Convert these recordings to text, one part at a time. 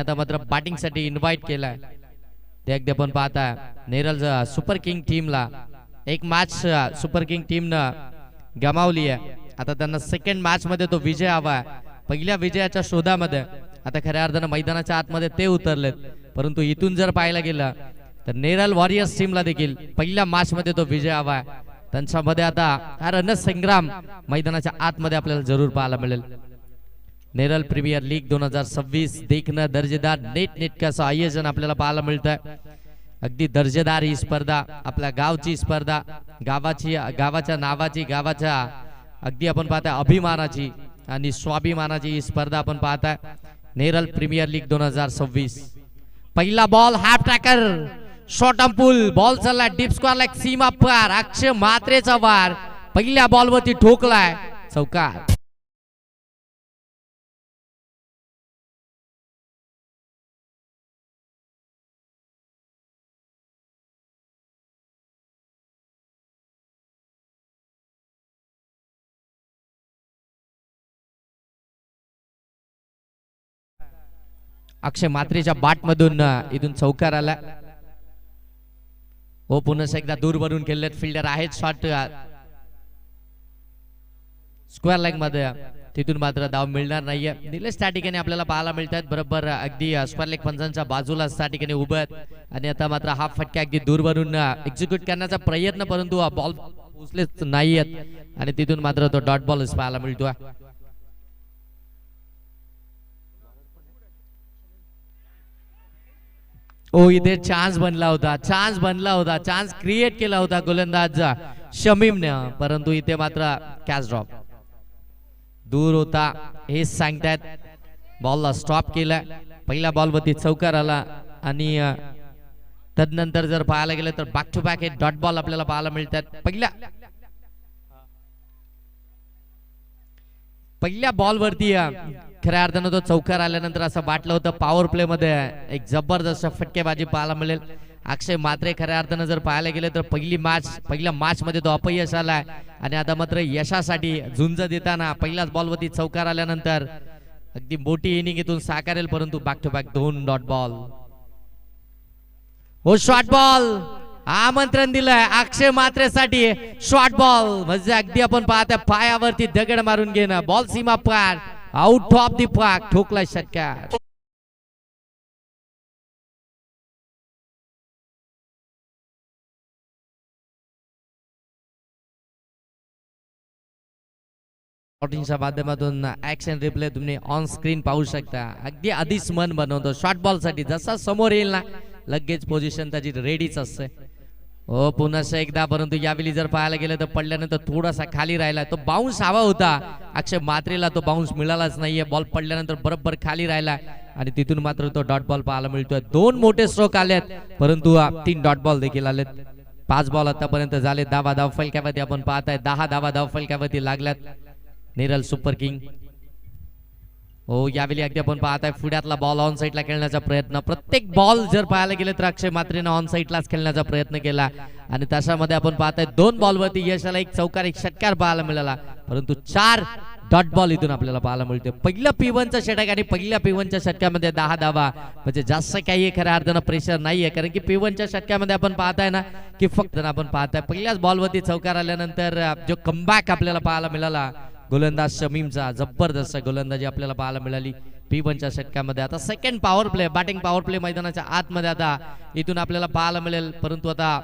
आता मात्र बॅटिंग साठी इन्व्हाइट केलाय ते अगदी आपण पाहता नेरल सुपर किंग टीमला एक मॅच सुपर किंग टीमनं गमावली आहे. आता त्यांना सेकंड मॅच मध्ये तो विजय हवा आहे. पहिल्या विजयाच्या शोधामध्ये आता खऱ्या अर्थानं मैदानाच्या आतमध्ये ते उतरलेत. परंतु इथून जर पाहायला गेलं तर नेरल वॉरियर्स टीमला देखील पहिल्या मॅच मध्ये तो विजय हवा आहे. त्यांच्यामध्ये आता हा रणसंग्राम मैदानाच्या आतमध्ये आपल्याला जरूर पाहायला मिळेल. नेरल प्रीमियर लीग 2026 देखणं दर्जेदार नेटनेटकं असं आयोजन आपल्याला पाहायला मिळतंय. अगदी दर्जेदार ही स्पर्धा आपल्या गावची स्पर्धा गावाच्या नावाची गावाच्या अगदी आपण पाहताय अभिमानाची आणि स्वाभिमानाची ही स्पर्धा आपण पाहताय. नेरल प्रीमियर लीग 2026 पहिला ball half tracker short ampoule ball चालला डीप स्क्वेअर लाईक सीमा पार अक्षय म्हात्रेचा वार पहिल्या बॉलवरती ठोकलाय चौकार. अक्षय म्हात्रेच्या बाट मधून इथून चौकार आला. हो पुन्हा एकदा दूर वरून खेळलेत फिल्डर आहेत शॉट स्क्वेअर लाईन मध्ये तिथून मात्र धाव मिळणार नाहीये. निलेश त्या ठिकाणी आपल्याला पाहायला मिळतात बरोबर अगदी स्क्वेअर लेग पंचांच्या बाजूला त्या ठिकाणी उभे आहेत आणि आता मात्र हा फटका अगदी दूर वरून एक्झिक्यूट करण्याचा प्रयत्न परंतु बॉल पोहोचलेच नाहीयेत आणि तिथून मात्र तो डॉट बॉल पाहायला मिळतोय. ओ इथे चान्स बनला होता चान्स क्रिएट केला होता गोलंदाज शमीमने परंतु इथे मात्र कॅच ड्रॉप दूर होता हे सांगतायत. बॉलला स्टॉप केलाय. पहिल्या बॉलवरती चौकार आला आणि तदनंतर जर पाहायला गेलं तर बॅक टू बॅक हे डॉट बॉल आपल्याला पाहायला मिळतात. पहिल्या बॉलवरती खऱ्या अर्थानं तो चौकार आल्यानंतर असं वाटलं होतं पॉवर प्ले मध्ये एक जबरदस्त फटकेबाजी पाहायला मिळेल. अक्षय म्हात्रे खऱ्या अर्थानं जर पाहायला गेले तर पहिल्या मॅच मध्ये तो अपयश आलाय आणि आता मात्र यशासाठी झुंज देताना पहिल्याच बॉलवरती चौकार आल्यानंतर अगदी मोठी इनिंग इथून साकारेल परंतु back to back 2 dot ball. हो शॉर्ट बॉल आमंत्रण दिलंय अक्षय म्हात्रेसाठी शॉर्ट बॉल म्हणजे अगदी आपण पाहतोय पायावरती दगड मारून घेणं बॉल सीमा पार आउट ऑफ दी पार्क ठोकलाय षटकार. माध्यमातून ऍक्शन रिप्ले तुम्ही ऑन स्क्रीन पाहू शकता. अगदी आधीच मन बनवतो शॉर्ट बॉल साठी जसा समोर येईल ना लगेच पोझिशन त्याची रेडीच असते. हो पुन्हा एकदा परंतु यावेळी जर पाहायला गेलं तर पडल्यानंतर थोडासा खाली राहिला. तो बाउन्स हवा होता अक्षय म्हात्रेला तो बाउन्स मिळालाच नाहीये. बॉल पडल्यानंतर बरोबर खाली राहिला आणि तिथून मात्र तो डॉट बॉल पाहायला मिळतोय. 2 मोठे स्ट्रोक आलेत परंतु 3 डॉट बॉल देखील आलेत. 5 बॉल आतापर्यंत झाले. 10 धाव फलक्यावरती आपण पाहताय 10 धाव फलक्यावरती लागल्यात नेरल सुपर किंग. हो यावेळी अगदी आपण पाहताय पुढ्यातला बॉल ऑन साईडला खेळण्याचा प्रयत्न. प्रत्येक बॉल जर पाहायला गेले तर अक्षय म्हात्रेने ऑन साईडलाच खेळण्याचा प्रयत्न केला आणि त्याच्यामध्ये आपण पाहताय 2 बॉलवरती यशाला एक चौकार एक षटकार पाहायला मिळाला परंतु 4 डॉट बॉल इथून आपल्याला पाहायला मिळते. पहिलं P1चं षटक आणि पहिल्या P1च्या षटकामध्ये 10 धावा म्हणजे जास्त काही खऱ्या अर्थानं प्रेशर नाहीये कारण की P1च्या षटकामध्ये आपण पाहताय ना की फक्त आपण पाहताय पहिल्याच बॉलवरती चौकार आल्यानंतर जो कमबॅक आपल्याला पाहायला मिळाला गोलंदाज शमीमचा जबरदस्त गोलंदाजी आपल्याला पाहायला मिळाली P1च्या षटकामध्ये. आता second power play batting power play मैदानाच्या आतमध्ये आता इथून आपल्याला पाहायला मिळेल परंतु आता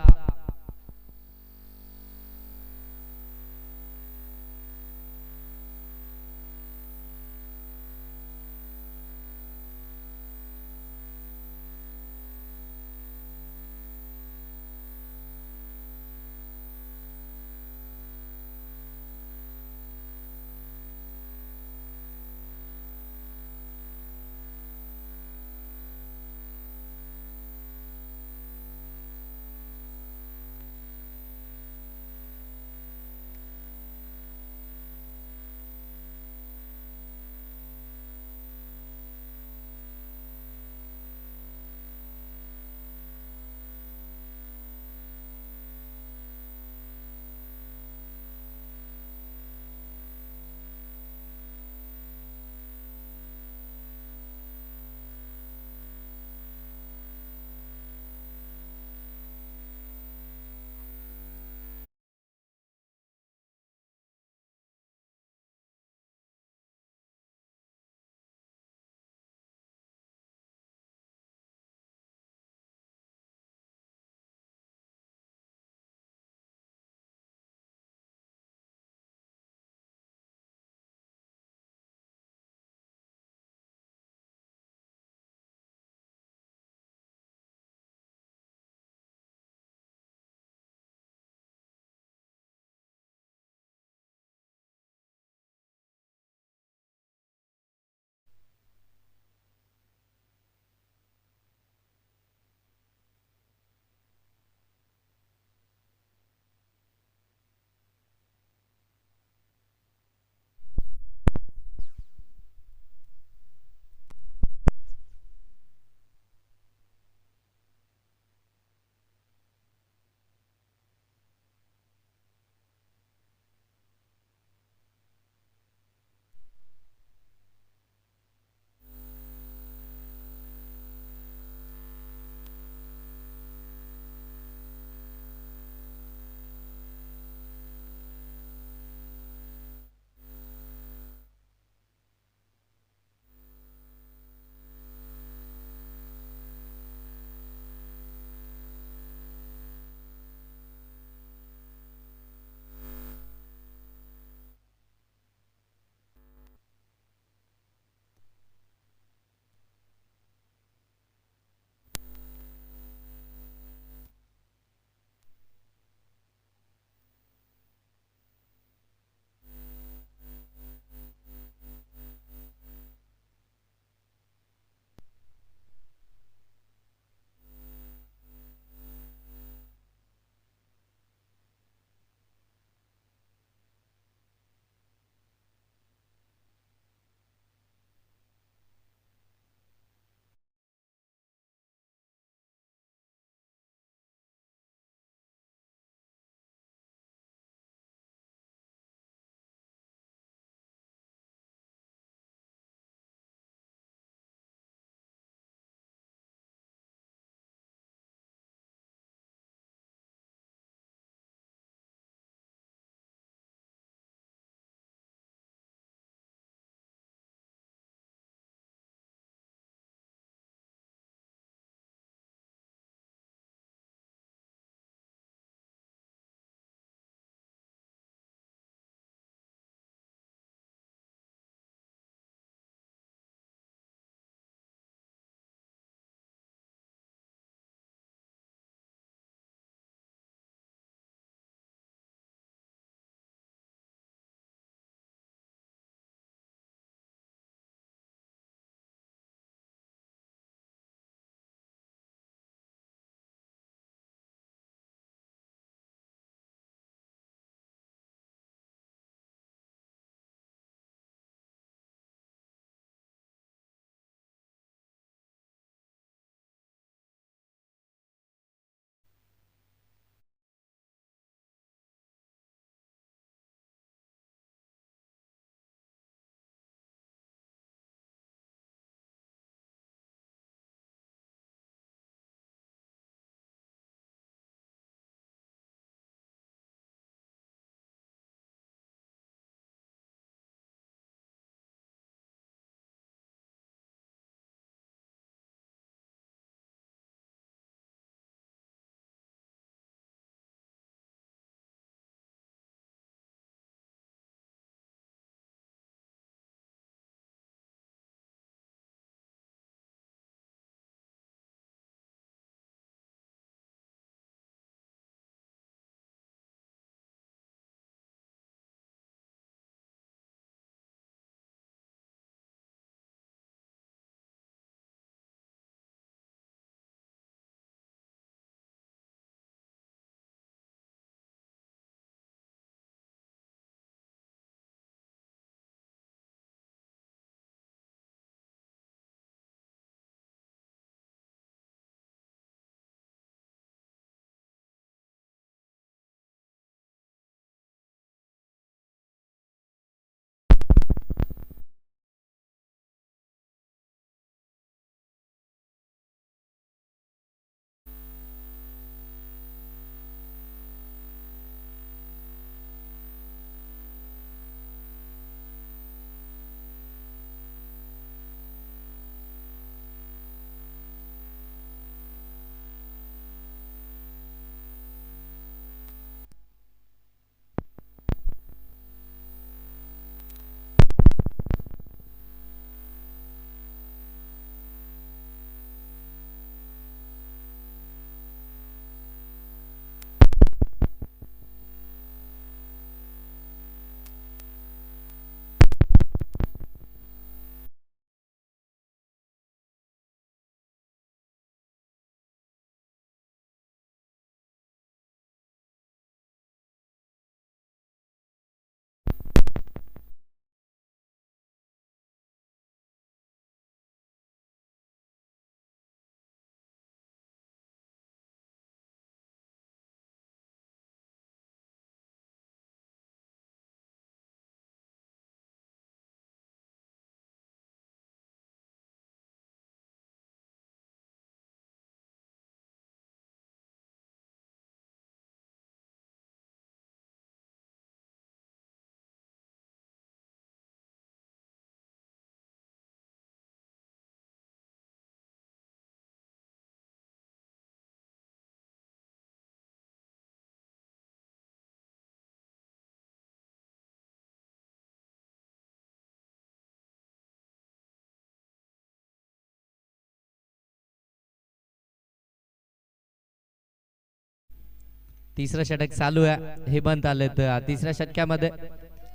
तिसरं षटक चालू आहे. हे बंद आले तर तिसऱ्या षटकामध्ये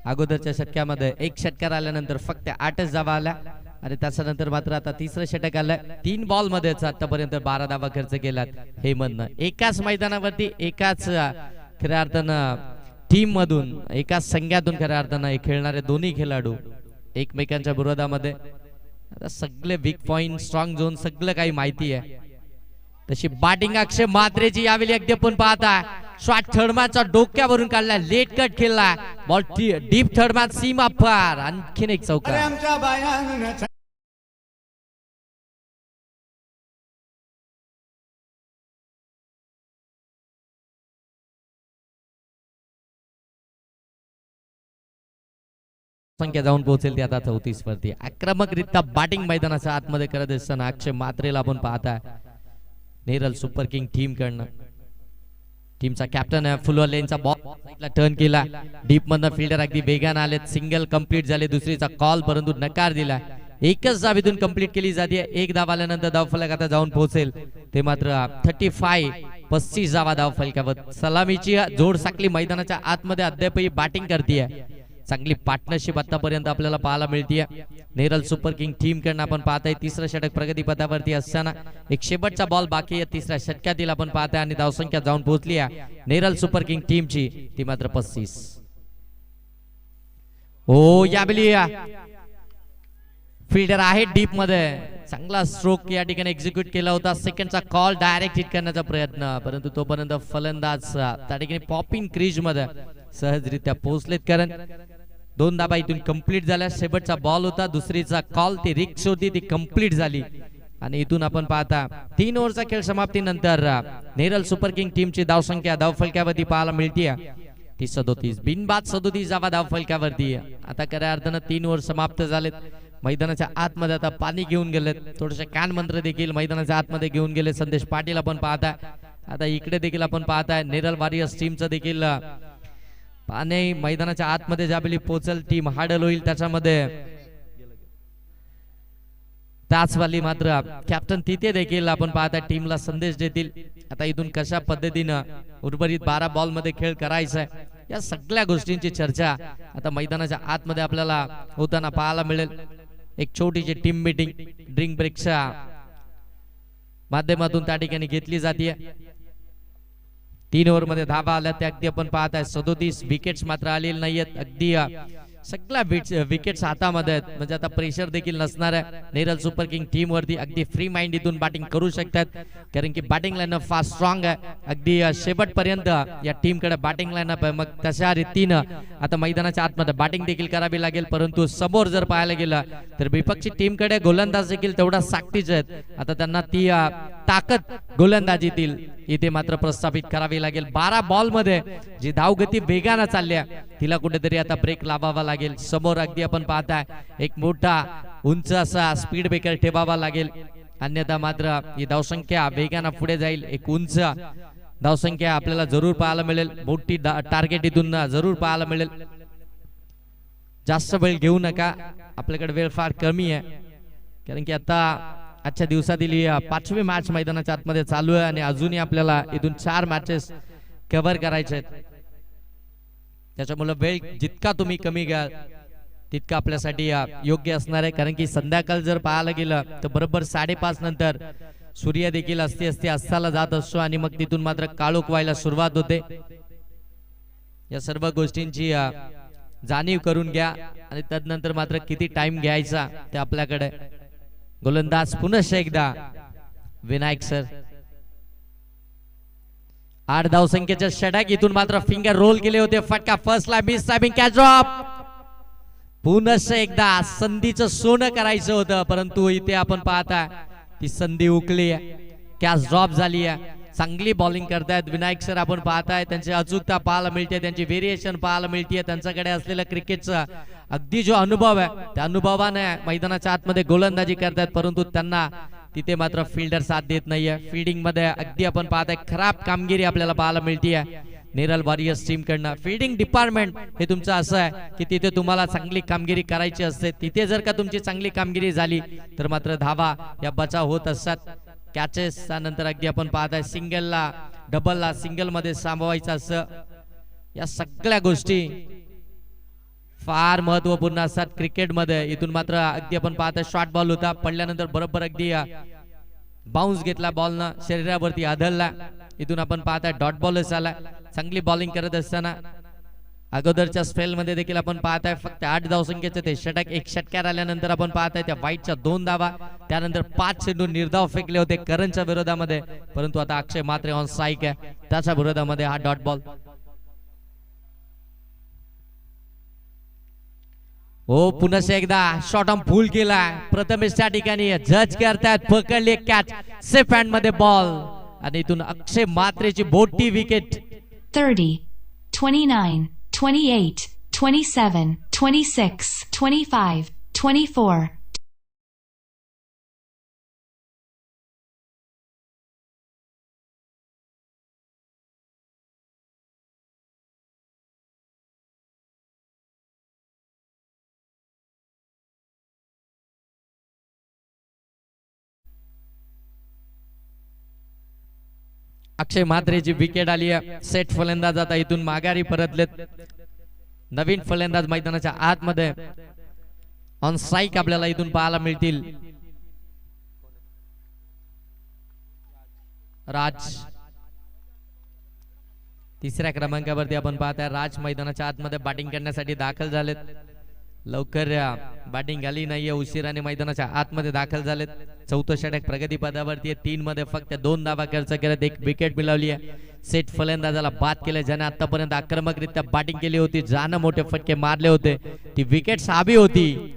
अगोदरच्या षटकामध्ये एक षटकार आल्यानंतर फक्त 8च धावा आल्या आणि त्याच्यानंतर मात्र आता तिसरं षटक आलंय. 3 बॉल मध्येच आतापर्यंत 12 धावा खर्च केलात हेमंतनं. एकाच मैदानावरती एकाच खऱ्या अर्थानं टीम मधून एकाच संघातून खऱ्या अर्थानं खेळणारे दोन्ही खेळाडू एकमेकांच्या विरोधामध्ये. आता सगळे वीक पॉइंट स्ट्रॉंग झोन सगळं काही माहिती आहे. तशी बॅटिंग अक्षय म्हात्रेची यावेळी अगदी आपण पाहता शॉट थर्डमॅनचा डोक्यावरून काढला, लेट कट खेळला, बॉल डीप थर्डमॅन सीमा पार, आणखीन एक चौका. संख्या जाऊन पोहोचेल ती आता 34 वरती. आक्रमकरित्या बॅटिंग मैदानाच्या आतमध्ये करत असताना अक्षय म्हात्रेला आपण पाहताय नेरल सुपर किंग टीम कडनं. टीमचा कॅप्टन आहे. फुल लेनचा बॉल साइडला टर्न केला, डीप मधनं फिल्डर अगदी वेगाने आले, सिंगल कंप्लीट झाले, दुसरीचा कॉल परंतु नकार दिला. एकच धावेतून कंप्लीट केली जाते. एक धाव आल्यानंतर धाव फलक आता जाऊन पोहोचेल ते मात्र 35 धावा धाव फलकावर. सलामीची जोड साखली मैदानाच्या आतमध्ये अद्यापही बॅटिंग करते. चांगली पार्टनरशिप आतापर्यंत आपल्याला पाहायला मिळते नेरल सुपर किंग टीम कडनं. आपण पाहताय तिसरं षटक प्रगतीपथावरती असताना एक शेवटचा बॉल बाकी आहे तिसऱ्या षटकातील आपण पाहताय आणि धावसंख्या जाऊन पोहोचली आहे नेरल सुपर किंग टीमची ती मात्र 35. ओ यावेळी फिल्डर आहे डीप मध्ये, चांगला स्ट्रोक या ठिकाणी एक्झिक्यूट केला होता. सेकंडचा कॉल डायरेक्ट हिट करण्याचा प्रयत्न, परंतु तोपर्यंत फलंदाज त्या ठिकाणी पॉपिंग क्रीज मध्ये सहजरित्या पोहोचलेत. कारण 2 धाबा इथून कंप्लीट झाल्या. शेवटचा बॉल होता, दुसरीचा कॉल ती रिक्स होती, ती कंप्लीट झाली आणि इथून आपण पाहता 3 ओव्हरचा खेळ समाप्तीनंतर नेरल सुपर किंग टीमची धावसंख्या धाव फलकावरती पाहायला मिळते ती 37. बिनबाद 37 धावा धाव फलकावरती. आता खऱ्या अर्थानं 3 ओव्हर समाप्त झालेत. मैदानाच्या आतमध्ये आता पाणी घेऊन गेलेत, थोडेसे कान मंत्र देखील मैदानाच्या आतमध्ये घेऊन गेले. संदेश पाटील आपण पाहताय. आता इकडे देखील आपण पाहताय नेरल वॉरियर्स टीमचं देखील पाणी मैदानाच्या आतमध्ये ज्यावेळी पोहोचल टीम हाडल होईल त्याच्यामध्ये त्याचवाली मात्र कॅप्टन तिथे देखील आपण पाहताय टीमला संदेश देतील. आता इथून कशा पद्धतीनं उर्वरित 12 बॉल मध्ये खेळ करायचा आहे या सगळ्या गोष्टींची चर्चा आता मैदानाच्या आतमध्ये आपल्याला होताना पाहायला मिळेल. एक छोटीशी टीम मीटिंग ड्रिंक ब्रेकच्या माध्यमातून त्या ठिकाणी घेतली जाते. 3 ओव्हर मध्ये धावा आल्या त्या अगदी आपण पाहताय 37 विकेट्स मात्र आलेले नाहीयेत. अगदी सगळ्या विकेट्स हातामध्ये आहेत, म्हणजे आता प्रेशर देखील नसणार आहे. नेरल सुपर किंग टीम वरती अगदी फ्री माइंड इथून बॅटिंग करू शकतात, कारण की बॅटिंग लाईनअप फार स्ट्रॉंग आहे. अगदी शेवटपर्यंत या टीम कडे बॅटिंग लाईनअप आहे. मग तशा रीतीनं आता मैदानाच्या आतमध्ये बॅटिंग देखील करावी लागेल. परंतु समोर जर पाहायला गेलं तर विपक्षी टीम कडे गोलंदाज देखील तेवढा साकटीच आहेत. आता त्यांना ती ताकद गोलंदाजीतील इथे मात्र प्रस्थापित करावी लागेल. 12 बॉल मध्ये जी धावगती वेगानं चालली आहे तिला कुठेतरी आता ब्रेक लावावा लागेल. समोर अगदी आपण पाहताय एक मोठा उंच असा स्पीड ब्रेकर ठेवावा लागेल, अन्यथा मात्र ही धावसंख्या वेगानं पुढे जाईल. एक उंच धावसंख्या आपल्याला जरूर पाहायला मिळेल, मोठी टार्गेट इथून जरूर पाहायला मिळेल. जास्त वेळ घेऊ नका, आपल्याकडे वेळ फार कमी आहे, कारण की आता आजच्या दिवसातील 5वी मॅच मैदानाच्या आतमध्ये चालू आहे आणि अजूनही आपल्याला इथून 4 मॅचेस कव्हर करायचे आहेत. त्याच्यामुळे वेळ जितका तुम्ही कमी घ्याल तितका आपल्यासाठी योग्य असणार आहे. कारण की संध्याकाळ जर पाहायला गेलं तर बरोबर 5:30 नंतर सूर्य देखील असते अस्ताला जात असतो आणि मग तिथून मात्र काळोख व्हायला सुरुवात होते. या सर्व गोष्टींची जाणीव करून घ्या आणि त्यानंतर मात्र किती टाइम घ्यायचा ते आपल्याकडे. गोलंदाज पुन्हा एकदा विनायक सर. 8 धावसंख्येचे षटक इथून मात्र फिंगर रोल केले होते. फटका फर्स्टला मिस टायमिंग कॅच ड्रॉप. पुन्हा एकदा संधीचं सोनं करायचं होतं, परंतु इथे आपण पाहता ती संधी उकली आहे, कॅच ड्रॉप झाली आहे. चांगली बॉलिंग करतायत विनायक सर. आपण पाहताय त्यांची अचूकता पाहायला मिळते, त्यांची व्हेरिएशन पाहायला मिळते. त्यांच्याकडे असलेला क्रिकेटचा अगदी जो अनुभव आहे त्या अनुभवाने मैदानाच्या आतमध्ये गोलंदाजी करतायत, परंतु त्यांना तिथे मात्र फिल्डर साथ देत नाहीये. फील्डिंग मध्ये अगदी आपण पाहताय खराब कामगिरी आपल्याला पाहायला मिळते नेरल वॉरियर्स टीम कडनं. फील्डिंग डिपार्टमेंट हे तुमचं असं आहे की तिथे तुम्हाला चांगली कामगिरी करायची असते. तिथे जर का तुमची चांगली कामगिरी झाली तर मात्र धावा या बचाव होत असतात. कॅचेस त्यानंतर अगदी आपण पाहताय सिंगलला डबलला सिंगल मध्ये सामावायचं असं, या सगळ्या गोष्टी फार महत्वपूर्ण असतात क्रिकेटमध्ये. इथून मात्र अगदी आपण पाहता शॉर्ट बॉल होता, पडल्यानंतर बरोबर अगदी बाउन्स घेतला बॉलनं, शरीरावरती आदळला. इथून आपण पाहता डॉट बॉलच आला. चांगली बॉलिंग करत असताना अगोदरच्या स्पेल मध्ये देखील आपण पाहताय फक्त 8 धावसंख्येचे ते षटक, एक षटकार आल्यानंतर आपण पाहताय त्या व्हाईटच्या 2 धावा, त्यानंतर 5 चेंडू निर्धाव फेकले होते करणच्या विरोधामध्ये, परंतु आता अक्षय मात्रे ऑन स्ट्राईक आहे, त्याच्या विरोधामध्ये हा डॉट बॉल. हो पुन्हा एकदा शॉट ऑन फुल केला प्रथमेश त्या ठिकाणी, जज करतात पकडले कॅच, सेफ हँड मध्ये बॉल आणि इथून अक्षय मात्रेची मोठी विकेट. 30, 29, 28, 27, 26, 25, 24. अक्षय मात्रेची विकेट आली आहे. सेट फलंदाज आता इथून माघारी परतलेत. नवीन फलंदाज मैदानाच्या आतमध्ये ऑन स्ट्राईक आपल्याला इथून पाहायला मिळतील. राज तिसऱ्या क्रमांकावरती आपण पाहताय, राज मैदानाच्या आतमध्ये बॅटिंग करण्यासाठी दाखल झालेत. लवकर बॅटिंग आली नाहीये, उशिराने मैदानाच्या आतमध्ये दाखल झालेत. चौथं षटक प्रगती पदावरती आहे, 3 मध्ये फक्त 2 धावा खर्च करत 1 विकेट मिळवली आहे. सेट फलंदाजाला बाद केले, ज्याने आतापर्यंत आक्रमकरित्या बॅटिंग केली होती, ज्याने मोठे फटके मारले होते, ती विकेट्स हवी होती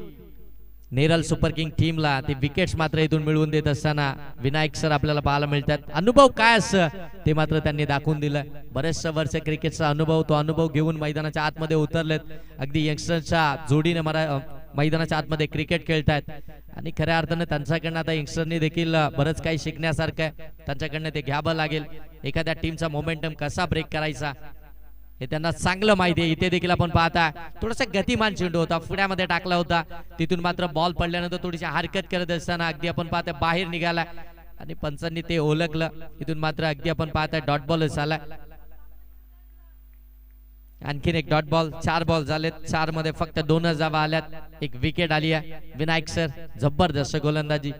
नेरल सुपर किंग टीमला. ती विकेट्स मात्र इथून मिळवून देत असताना विनायक सर आपल्याला पाहायला मिळतात. अनुभव काय असं ते मात्र त्यांनी दाखवून दिलं. बरेचशे वर्ष क्रिकेटचा अनुभव, तो अनुभव घेऊन मैदानाच्या आतमध्ये उतरलेत. अगदी यंगस्टरच्या जोडीने मैदानाच्या आतमध्ये क्रिकेट खेळतायत आणि खऱ्या अर्थाने त्यांच्याकडनं आता यंगस्टरनी देखील बरंच काही शिकण्यासारखं आहे. त्यांच्याकडनं ते घ्यावं लागेल. एखाद्या टीमचा मोमेंटम कसा ब्रेक करायचा हे त्यांना चांगलं माहिती आहे. इथे देखील आपण पाहता थोडासा गतिमान चेंडू होता, फुड्यामध्ये टाकला होता, तिथून मात्र बॉल पडल्यानंतर थोडीशी हरकत करत असताना अगदी आपण पाहता बाहेर निघाला आणि पंचांनी ते ओळखलं. इथून मात्र अगदी आपण पाहता डॉट बॉलच आला. आणखीन एक डॉट बॉल. 4 बॉल झालेत, 4 मध्ये फक्त 2 धावा आल्यात, 1 विकेट आली आहे. विनायक सर जबरदस्त गोलंदाजी.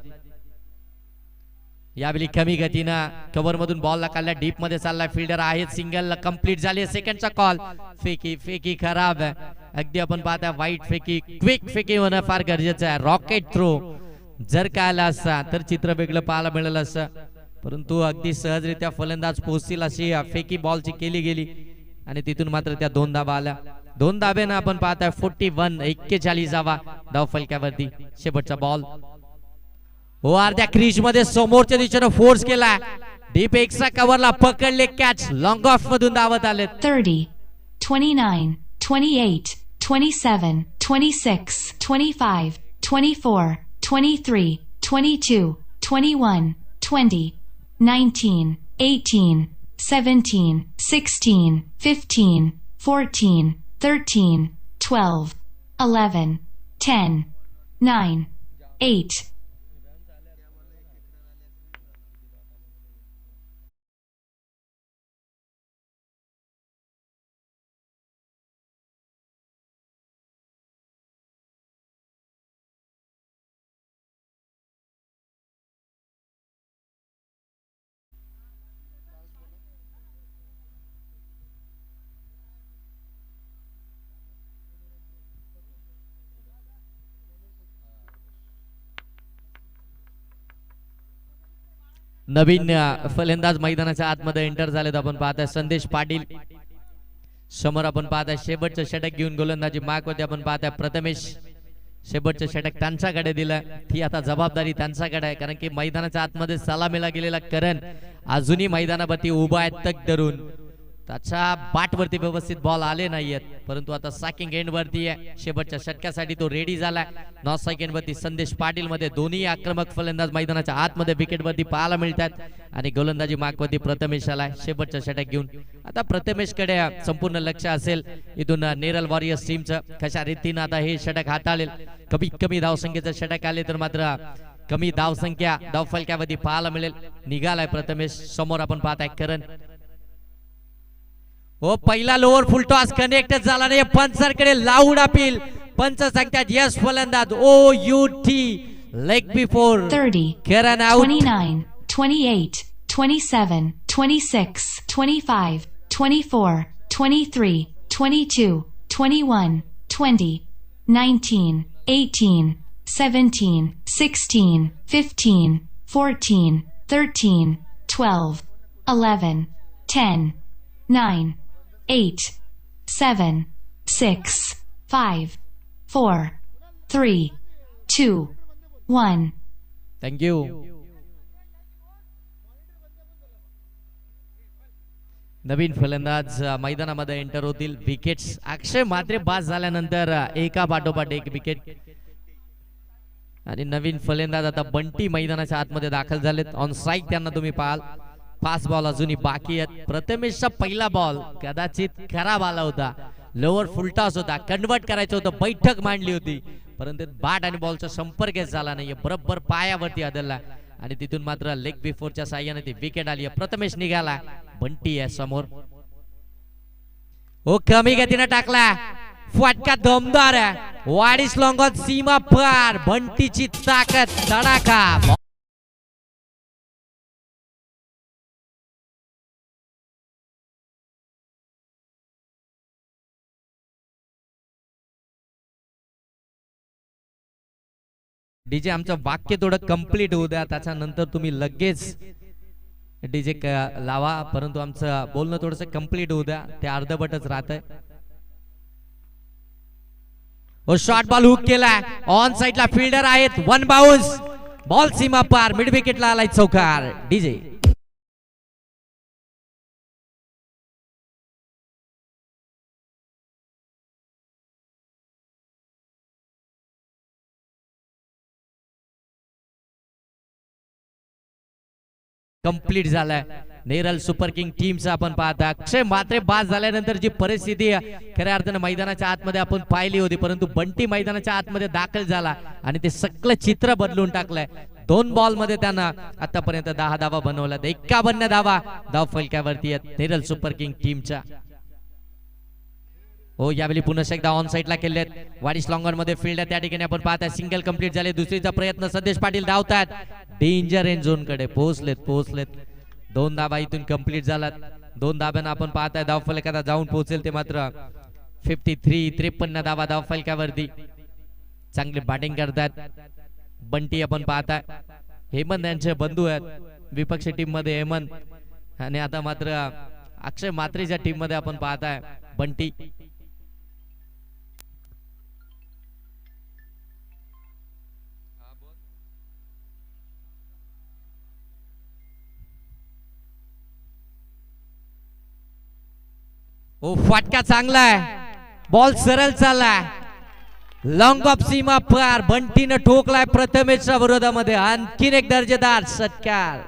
यावेळी कमी गतीनं कव्हर मधून बॉल ला काढला, डीप मध्ये चालला, फिल्डर आहेत, सिंगल कंप्लीट झाली. सेकंडचा कॉल, फेकी खराब आहे. अगदी आपण पाहता वाईट फेकी, क्विक फेकी होणं फार गरजेचं आहे. रॉकेट थ्रो जर काय आला असता तर चित्र वेगळं पाहायला मिळालं असतं, परंतु अगदी सहजरित्या फलंदाज पोहोचतील अशी फेकी बॉलची केली गेली आणि तिथून मात्र त्या 2 धावा आल्या. 2 धाब्यानं आपण पाहताय 41 धावा धाव फलक्यावरती. शेवटचा बॉल हो अर्ध्या क्रीज मध्ये समोरच्या दिशेने फोर्स केला, डीप एक्स्ट्रा कव्हरला पकडले कॅच, लॉंग ऑफ मधून धावत आले. 30, 29, 28, 27, 26, 25, 24, 23, 22, 21, 20, 19, 18, 17, 16, 15, 14, 13, 12, 11, 10, 9, 8. नवीन फलंदाज मैदानाच्या आतमध्ये एंटर झालेत. आपण पाहताय संदेश पाटील. समोर आपण पाहताय शेवटचं षटक घेऊन गोलंदाजी मार्कवरती आपण पाहताय प्रथमेश. शेवटचं षटक त्यांच्याकडे दिलं, ती आता जबाबदारी त्यांच्याकडे आहे, कारण की मैदानाच्या आतमध्ये सलामीला गेलेला करण अजूनही मैदानावरती उभा आहे तक धरून. त्याच्या बाटवरती व्यवस्थित बॉल आले नाहीयेत, परंतु आता सॅकिंग एंड वरती आहे. शेवटच्या षटकासाठी तो रेडी झालाय. नॉट सेकंड वरती संदेश पाटील मध्ये दोन्ही आक्रमक फलंदाज मैदानाच्या आतमध्ये विकेट वरती पाहायला मिळतात आणि गोलंदाजी मार्कवरती प्रथमेश आलाय शेवटचं षटक घेऊन. आता प्रथमेशकडे संपूर्ण लक्ष असेल इथून नेरल वॉरियर्स टीमचं, कशा रीतीने आता हे षटक हाताळेल. कमी धावसंख्येचं षटक आले तर मात्र कमी धावसंख्या धाव फलक्यावरती पाहायला मिळेल. निघालाय प्रथमेश. समोर आपण पाहताय करण. हो पहिला लोअर फुल टॉस कनेक्ट झाला नाही पंचांकडे लाऊड अपील पंच सांगतात यस फलंदाज O U T leg before 30, Karan out 29, 28, 27, 26, 25, 24, 23, 22, 21, 20, 19, 18, 17, 16, 15, 14, 13, 12, 11, 10, 9, 8, 7, 6, 5, 4, 3, 2, 1. Thank you. नवीन फलंदाज मैदानामध्ये एंटर होतील. विकेट्स अक्षय म्हात्रे बाद झाल्यानंतर एका पाठोपाठ एक विकेट आणि नवीन फलंदाज आता बंटी मैदानाच्या आतमध्ये दाखल झालेत. ऑन स्ट्राईक त्यांना तुम्ही पाहाल. 5 बॉल अजूनही बाकी आहेत. प्रथमेशचा पहिला बॉल कदाचित खराब आला होता. लोअर फुलटॉस होता. कन्वर्ट करायचं होतं. बैठक मांडली होती परंतु बॅट आणि बॉलचा संपर्क झाला नाहीये. बरोबर पायावरती आदळला आणि तिथून मात्र लेग बिफोरच्या साह्याने ती विकेट आली. प्रथमेश निघाला. बंटी आहे समोर. हो कमी गतीने टाकला. फटका दमदार आहे. वाडीस लॉंगॉन सीमा पार. बंटीची ताकद धडाका. डीजे आमचं वाक्य थोडं कंप्लीट होऊ द्या त्याच्यानंतर तुम्ही लगेच डीजे लावा परंतु आमचं बोलणं थोडस कंप्लीट होऊ द्या. ते अर्धवटच राहतंय. ओ शॉर्ट बॉल हुक केला. ऑन साइडला फिल्डर आहेत. 1 बाउन्स. बॉल सीमा पार. मिड विकेटला आलाय चौकार. डीजे कंप्लीट झालाय. नेरल सुपर किंग टीमचा आपण पाहता. अक्षय म्हात्रे बाद झाल्यानंतर जी परिस्थिती खऱ्या अर्थाने मैदानाच्या आतमध्ये आपण पाहिली होती परंतु बंटी मैदानाच्या आतमध्ये दाखल झाला आणि ते सगळं चित्र बदलून टाकलंय. 2 बॉल मध्ये त्यांना आतापर्यंत 10 धावा बनवल्या. 51 धावा धाव फलकावरती आहेत नेरल सुपर किंग टीमच्या. हो यावेळी पुन्हा एकदा ऑन साइडला केलेत. वाडीस लॉंगॉन मध्ये फील्ड आहे त्या ठिकाणी आपण पाहताय. सिंगल कंप्लीट झाले. दुसरीचा प्रयत्न संदेश पाटील धावतात. डेंजर एंड झोन कडे पोहोचलेत. 2 धावा इथून कंप्लीट झालात. 2 धाब्यांना आपण पाहताय धाव फलकाला जाऊन पोहोचेल ते मात्र 53 धावा धाव फलकावरती. चांगली बॅटिंग करतात बंटी आपण पाहताय. हेमंत यांचे बंधू आहेत विपक्षी टीम मध्ये हेमंत आणि आता मात्र अक्षय म्हात्रेच्या टीम मध्ये आपण पाहताय बंटी. ओ फटका चांगला आहे. बॉल सरळ चाललाय. लॉंग ऑफ सीमा पार. बंटीनं ठोकलाय प्रथमेशच्या विरोधामध्ये. आणखीन एक दर्जेदार षटकार.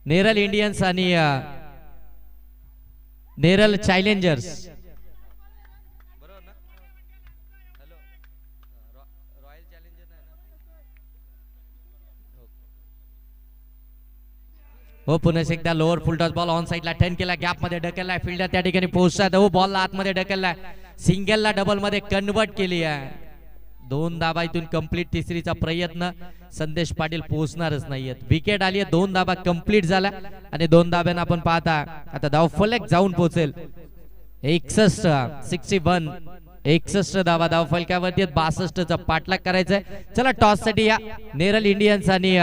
नेरल इंडियन्स आणि नेरल चॅलेंजर्स हो पुन्हा एकदा lower full toss ball on साइडला टर्न केला. गॅप मध्ये ढकललाय. फिल्डर त्या ठिकाणी पोहोचतात. हो बॉलला आतमध्ये ढकललाय. सिंगलला डबल मध्ये कन्वर्ट केली आहे. 2 धाबा इथून कंप्लीट. तिसरीचा प्रयत्न संदेश पाटील पोहोचणारच नाहीयेत. विकेट आली आहे. 2 धाबा कंप्लीट झाला आणि 2 धाब्यांना आपण पाहता आता धाव फलक जाऊन पोहोचेल. 61 धावा धाव फलकावरती. 62चा पाठलाग करायचा आहे. चला टॉस साठी या नेरल इंडियन्स आणि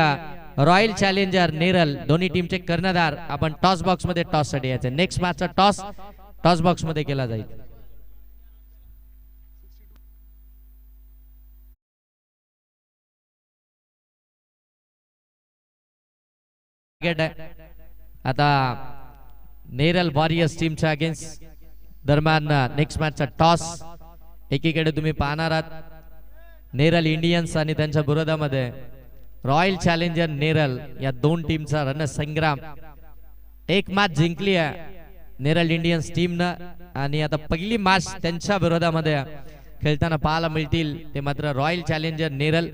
रॉयल चॅलेंजर नेरल दोन्ही टीमचे कर्णधार आपण टॉस बॉक्स मध्ये टॉस साठी यायचे. नेक्स्ट मॅचचा टॉस बॉक्स मध्ये केला जाईल. आता नेरल वॉरियर्स टीमच्या अगेन्स्ट दरम्यान नेक्स्ट मॅचचा टॉस. एकीकडे तुम्ही पाहणार आहात नेरल इंडियन्स आणि त्यांच्या विरोधामध्ये रॉयल चॅलेंजर नेरल या 2 टीमचा रणसंग्राम. एक मॅच जिंकली आहे नेरल इंडियन्स टीमनं आणि आता पहिली मॅच त्यांच्या विरोधामध्ये खेळताना पाहायला मिळतील ते मात्र royal challenger Neral.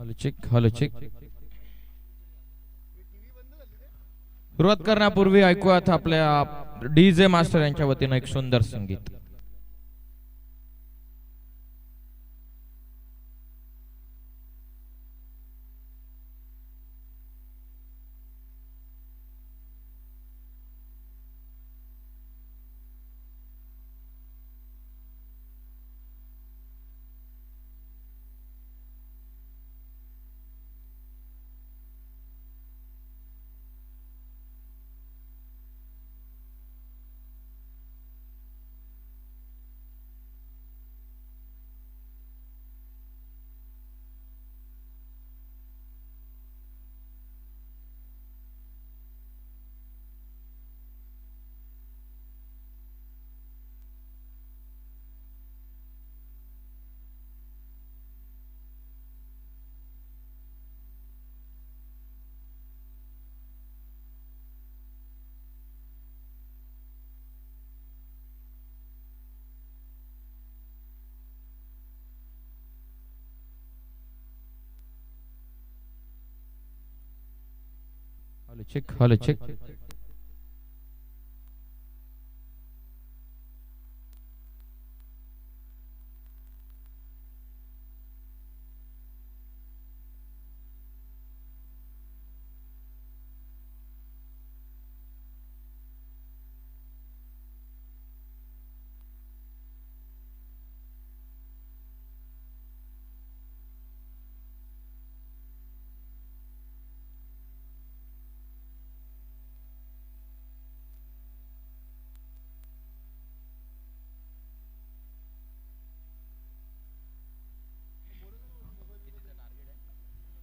Hello check. सुरुवात करण्यापूर्वी ऐकूयात आपल्या डीजे मास्टर यांच्या वतीनं एक सुंदर संगीत. Hello check.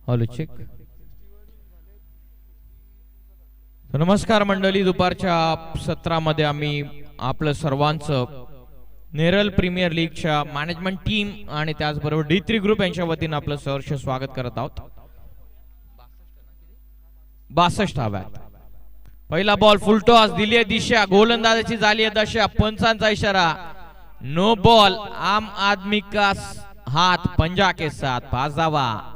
Hello check. नमस्कार मंडळी, दुपारच्या सत्रामध्ये आम्ही आपलं सर्वांचं नेरळ प्रीमियर लीगच्या मॅनेजमेंट टीम आणि त्याचबरोबर D3 ग्रुप यांच्या वतीनं आपलं सहर्ष स्वागत करत आहोत. 62व्यात पहिला बॉल फुलटॉस दिली आहे दिशा, गोलंदाजाची झाली आहे दशा, पंचांचा इशारा नो बॉल, आम आदमी का हाथ पंजा के साथ, 5 धावा.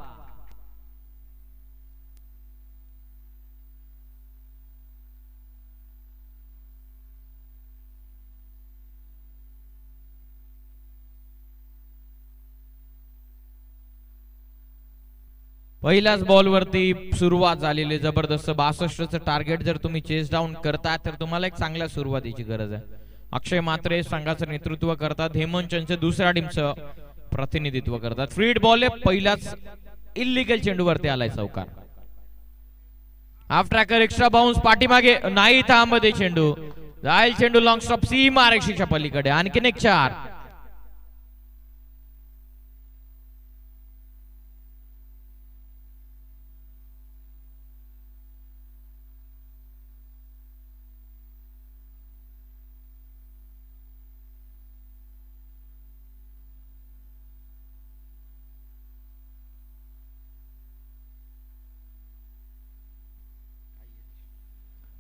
पहिल्याच बॉल वरती सुरुवात झालेली जबरदस्त. 62चं टार्गेट जर तुम्ही चेस डाऊन करता तर तुम्हाला एक चांगल्या सुरुवातीची गरज आहे. अक्षय मात्रे संघाचं नेतृत्व करतात, हेमंत चंद्र दुसऱ्या टीमचं प्रतिनिधित्व करतात. फ्रीड बॉल आहे, पहिलाच इल्लीगल चेंडूवरती आलाय चौकार. हाफ ट्रॅकर एक्स्ट्रा बाउन्स पाठीमागे नाही, थांबते चेंडू, जाईल चेंडू लॉंग स्टॉप सीमा रेषेच्या पलीकडे. आणखीन एक 4.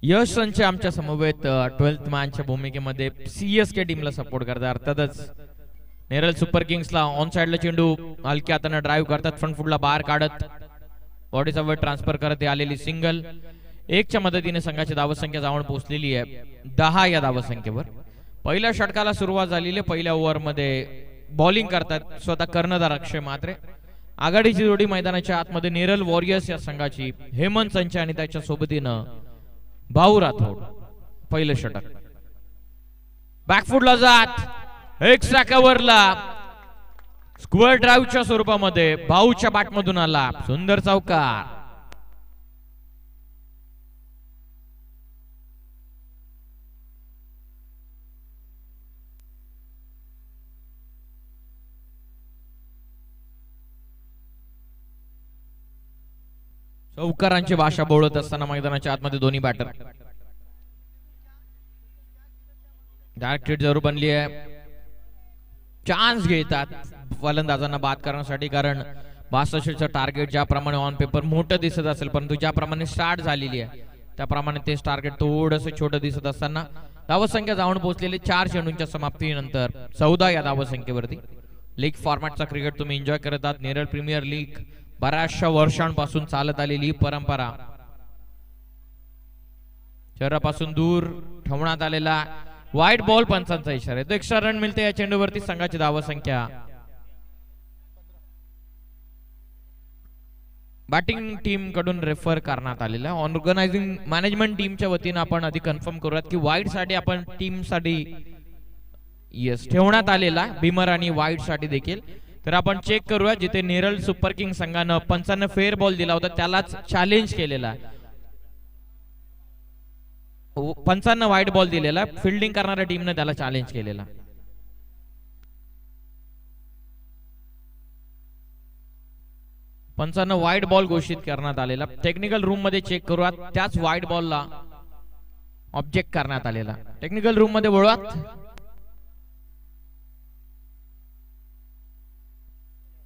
यश संच आमच्या समवेत 12th मॅनच्या भूमिकेमध्ये CSK टीमला सपोर्ट करतात. अर्थातच नेरळ सुपर किंग्सला ऑन साइडला चेंडू हलक्या हाताने ड्राईव्ह करतात, फ्रंट फुटला बाहेर काढत बॉडीचा वर ट्रान्सफर करत आलेली सिंगल. 1च्या मदतीने संघाची धावसंख्या जाऊन पोहोचलेली आहे 10 या धावसंख्येवर. पहिल्या षटकाला सुरुवात झालेली. पहिल्या ओव्हरमध्ये बॉलिंग करतात स्वतः कर्णधार अक्षय मात्रे. आघाडीची जोडी मैदानाच्या आतमध्ये नेरळ वॉरियर्स या संघाची हेमंत संच आणि त्याच्या सोबतीनं भाऊ राठोड. पहिलं षटक बॅकफुटला जात एक्स्ट्रा कव्हरला स्क्वेअर ड्राईव्हच्या स्वरूपामध्ये भाऊच्या बॅटमधून आला, सुंदर चौकार. चौकारांची भाषा बोलत असताना मैदानाच्या आतमध्ये दोन्ही बॅटर डायरेक्ट हिट जरूर बनली आहे. चान्स घेतात फलंदाजांना बाद करण्यासाठी, कारण 62चं टार्गेट ज्याप्रमाणे ऑन पेपर मोठं दिसत असेल परंतु ज्याप्रमाणे स्टार्ट झालेली आहे त्याप्रमाणे तेच टार्गेट थोडंसं छोटं दिसत असताना धावसंख्या जाऊन पोहोचलेली 4 चेंडूंच्या समाप्तीनंतर 14 या धावसंख्येवरती. लीग फॉर्मॅटचा क्रिकेट तुम्ही एन्जॉय करत आहात. नेरळ प्रीमियर लीग बऱ्याचशा वर्षांपासून चालत आलेली ही परंपरा शहरापासून दूर ठेवण्यात आलेला व्हाईट बॉल, पंचांचा इशारा आहे. तो एक्स्ट्रा रन मिळते या चेंडूवरती. संघाची धाव संख्या बॅटिंग टीम कडून रेफर करण्यात आलेला. ऑर्गनायझिंग मॅनेजमेंट टीमच्या वतीने आपण आधी कन्फर्म करूयात की व्हाईट साठी आपण टीम साठी येस ठेवण्यात आलेला भीमर आणि व्हाईट साठी देखील. तर आपण चेक करूया जिथे नेरळ सुपर किंग संघानं पंचांना फेअर बॉल दिला होता त्यालाच चॅलेंज केलेला, पंचांना व्हाईट बॉल दिलेला, फिल्डिंग करणाऱ्या टीमने त्याला चॅलेंज केलेला. पंचांना व्हाईट बॉल घोषित करण्यात आलेला. टेक्निकल रूम मध्ये चेक करूयात, त्याच व्हाईट बॉलला ऑब्जेक्ट करण्यात आलेला. टेक्निकल रूम मध्ये वळूयात.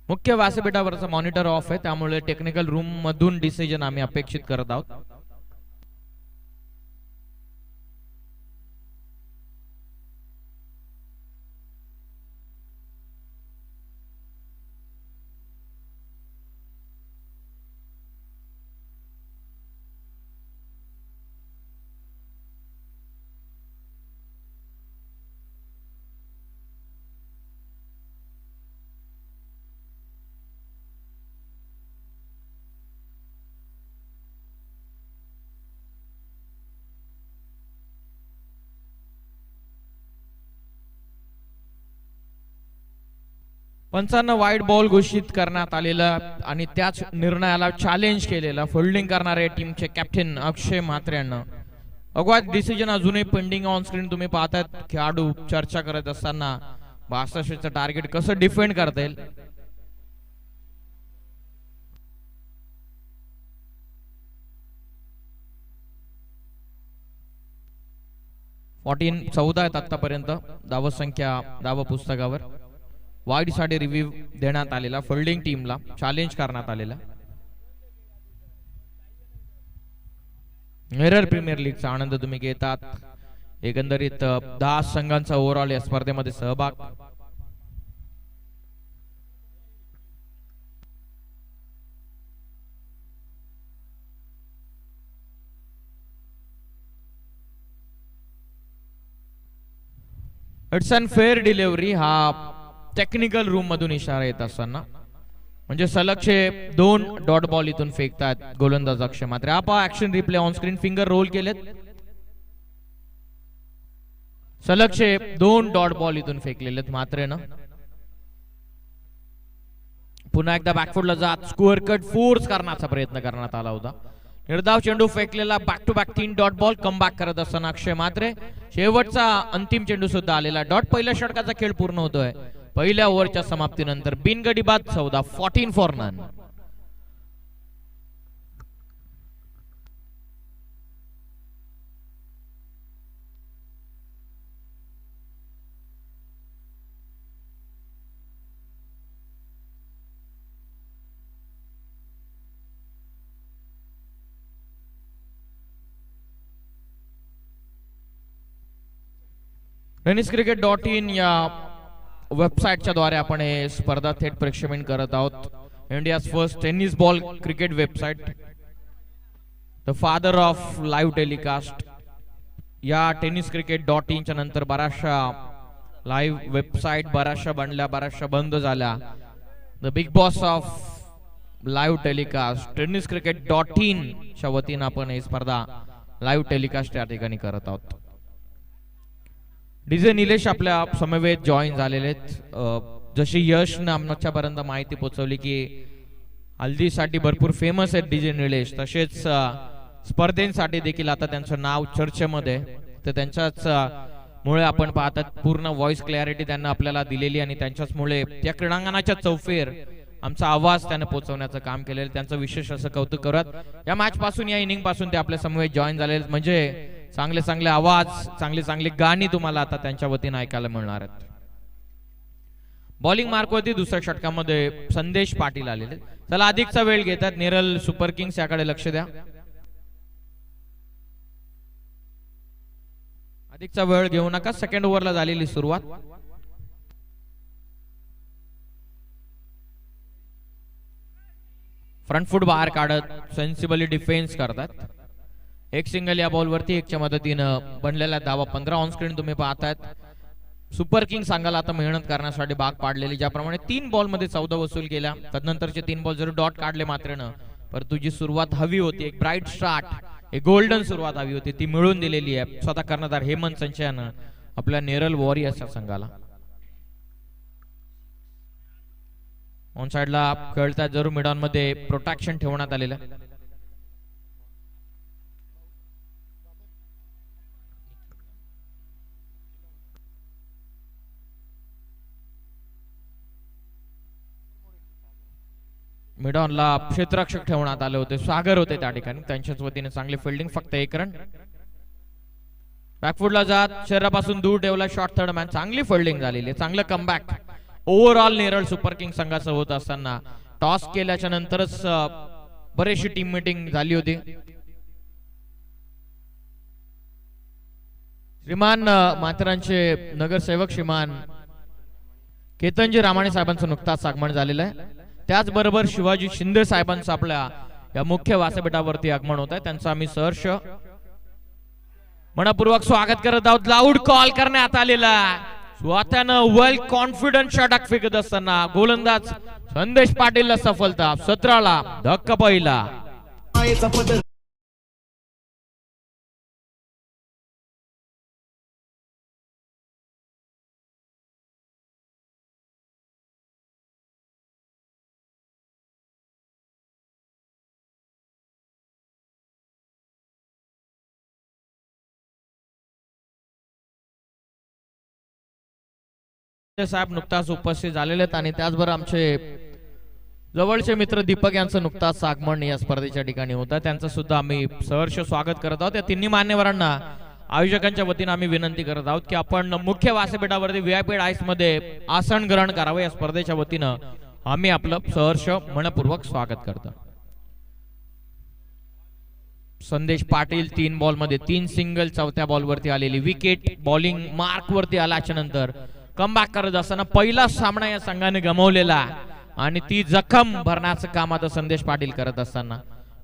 मुख्य व्यासपीठावरचा मॉनिटर ऑफ आहे त्यामुळे टेक्निकल रूम मधून डिसिजन आम्ही अपेक्षित करत आहोत. पंचांना व्हाईट बॉल घोषित करण्यात आलेला आणि त्याच निर्णयाला चॅलेंज केलेला फिल्डिंग करणारे टीमचे कॅप्टन अक्षय म्हात्रे यांना. अगोदर डिसिजन अजूनही पेंडिंग ऑन स्क्रीन तुम्ही पाहतात. खेळाडू चर्चा करत असताना 62चं टार्गेट कसं डिफेंड करता येईल. फोर्टीन 14 आहेत आतापर्यंत धाव संख्या धाव पुस्तकावर. वाईड साठी रिव्ह्यू देण्यात आलेला, फिल्डिंग टीमला चॅलेंज करण्यात आलेला. नेरळ प्रीमियर लीगचा आनंद तुम्ही घेतात. एकंदरीत 10 संघांचा ओव्हरऑल या स्पर्धेमध्ये सहभाग. इट्स अन फेअर डिलिव्हरी हा टेक्निकल रूम मधून इशारा येत असताना, म्हणजे सलगचे 2 डॉट बॉल इथून फेकतात गोलंदाज अक्षय म्हात्रे. आपण action replay on screen finger roll केलेत. सलगचे 2 डॉट बॉल इथून फेकलेले म्हात्रेनं. पुन्हा एकदा बॅकफुटला जात स्कोअर कट फोर्स करण्याचा प्रयत्न करण्यात आला होता. निर्धाव चेंडू फेकलेला, back to back 3 dot ball comeback करत असताना अक्षय म्हात्रे. शेवटचा अंतिम चेंडू सुद्धा आलेला डॉट. पहिल्या षटकाचा खेळ पूर्ण होतोय. पहिल्या ओव्हरच्या समाप्तीनंतर बिनगडी बाद 14, 14 फॉर नन. tenniscricket.in या वेबसाईटच्या द्वारे आपण हे स्पर्धा थेट प्रक्षेपण करत आहोत. India's first tennis ball cricket website, the father of live telecast. या tenniscricket.in च्या नंतर बऱ्याचशा लाईव्ह वेबसाईट बऱ्याचशा बनल्या, बऱ्याचशा बंद झाल्या. The big boss of live telecast tenniscricket.in च्या वतीने आपण ही स्पर्धा लाईव्ह टेलिकास्ट या ठिकाणी करत आहोत. डीजे निलेश आपल्या समवेत जॉईन झालेले आहेत. जशी यशने आमच्यापर्यंत माहिती पोहोचवली की हल्दीसाठी भरपूर फेमस आहेत डीजे निलेश, तसेच स्पर्धेसाठी देखील आता त्यांचं नाव चर्चेमध्ये. तर त्यांच्याच मुळे आपण पाहतात पूर्ण व्हॉइस क्लॅरिटी त्यांना आपल्याला दिलेली आणि त्यांच्याचमुळे त्या क्रीडांगणाच्या चौफेर आमचा आवाज त्यांना पोहोचवण्याचं काम केलेलं. त्यांचं विशेष असं कौतुक करत या मॅच पासून, या इनिंग पासून ते आपल्या समवेत जॉईन झालेले. म्हणजे चांगले चांगले आवाज, चांगली चांगली गाणी तुम्हाला आता त्यांच्या वतीने ऐकायला मिळणार आहेत. बॉलिंग मार्कवरती दुसऱ्या षटकामध्ये संदेश पाटील आलेले. चला अधिकचा वेळ घेतात नेरळ सुपर किंग्स, याकडे लक्ष द्या. अधिकचा वेळ घेऊ नका. सेकंड ओव्हरला झालेली सुरुवात. फ्रंट फूट बाहेर काढत सेन्सिबली डिफेन्स करतात. एक सिंगल या बॉलवरती एकच्या मदतीनं बनलेला धावा 15 ऑन स्क्रीन तुम्ही पाहतायत. सुपर किंग सांगायला आता मेहनत करण्यासाठी भाग पाडलेली, ज्याप्रमाणे 3 बॉल मध्ये 14 वसूल केल्या. त्यानंतरचे 3 बॉल जरी डॉट काढले मात्र न, पर तुझी सुरुवात हवी होती, एक ब्राईट स्टार्ट, एक गोल्डन सुरुवात हवी होती, ती मिळून दिलेली आहे स्वतः कर्णधार हेमंत संचयानं आपल्या नेरल वॉरियर्सच्या संघाला. ऑन साइडला खेळतात जरूर मिडॉन मध्ये प्रोटेक्शन ठेवण्यात आलेलं. मिडॉनला क्षेत्ररक्षक ठेवण्यात आले होते, सागर होते त्या ठिकाणी, त्यांच्याच वतीने चांगली फिल्डिंग, फक्त 1 रन. बॅकफुटला जात शरीरापासून दूर ठेवला शॉर्ट थर्ड मॅन, चांगली फिल्डिंग झालेली आहे, चांगलं comeback overall Neral super king संघाचं होत असताना. टॉस केल्याच्या नंतरच बरीचशी टीम मीटिंग झाली होती. श्रीमान माथेरानचे नगरसेवक श्रीमान केतनजी रामाणे साहेबांचं नुकताच आगमन झालेलं आहे. त्याचबरोबर शिवाजी शिंदे साहेबांचं आपल्या या मुख्य व्यासपीठावरती आगमन होत आहे, त्यांचं आम्ही सहर्ष मनपूर्वक स्वागत करत आहोत. लाऊड कॉल करण्यात आलेला, स्वतःनं वेल कॉन्फिडंट षटक फेकत असताना गोलंदाज संदेश पाटीलला सफलता, 17ला धक्का पहिला. साहेब नुकताच उपस्थित झालेले आहेत आणि त्याचबरोबर आमचे जवळचे मित्र दीपक यांचं नुकताच आगमन या स्पर्धेच्या ठिकाणी होतं, त्यांचं सुद्धा आम्ही सहर्ष स्वागत करत आहोत. या तिन्ही मान्यवरांना आयोजकांच्या वतीने आम्ही विनंती करत आहोत की आपण मुख्य व्यासपीठावरती व्हीआयपी डायस मध्ये आसन ग्रहण करावं. या स्पर्धेच्या वतीनं आम्ही आपलं सहर्ष मनपूर्वक स्वागत करतो. संदेश पाटील 3 बॉल मध्ये 3 सिंगल, 4थ्या बॉलवरती आलेली विकेट, बॉलिंग मार्क वरती आल्याच्या नंतर कमबॅक करत असताना पहिला सामना या संघाने गमावलेला आणि ती जखम भरण्याचं काम आता संदेश पाटील करत असताना.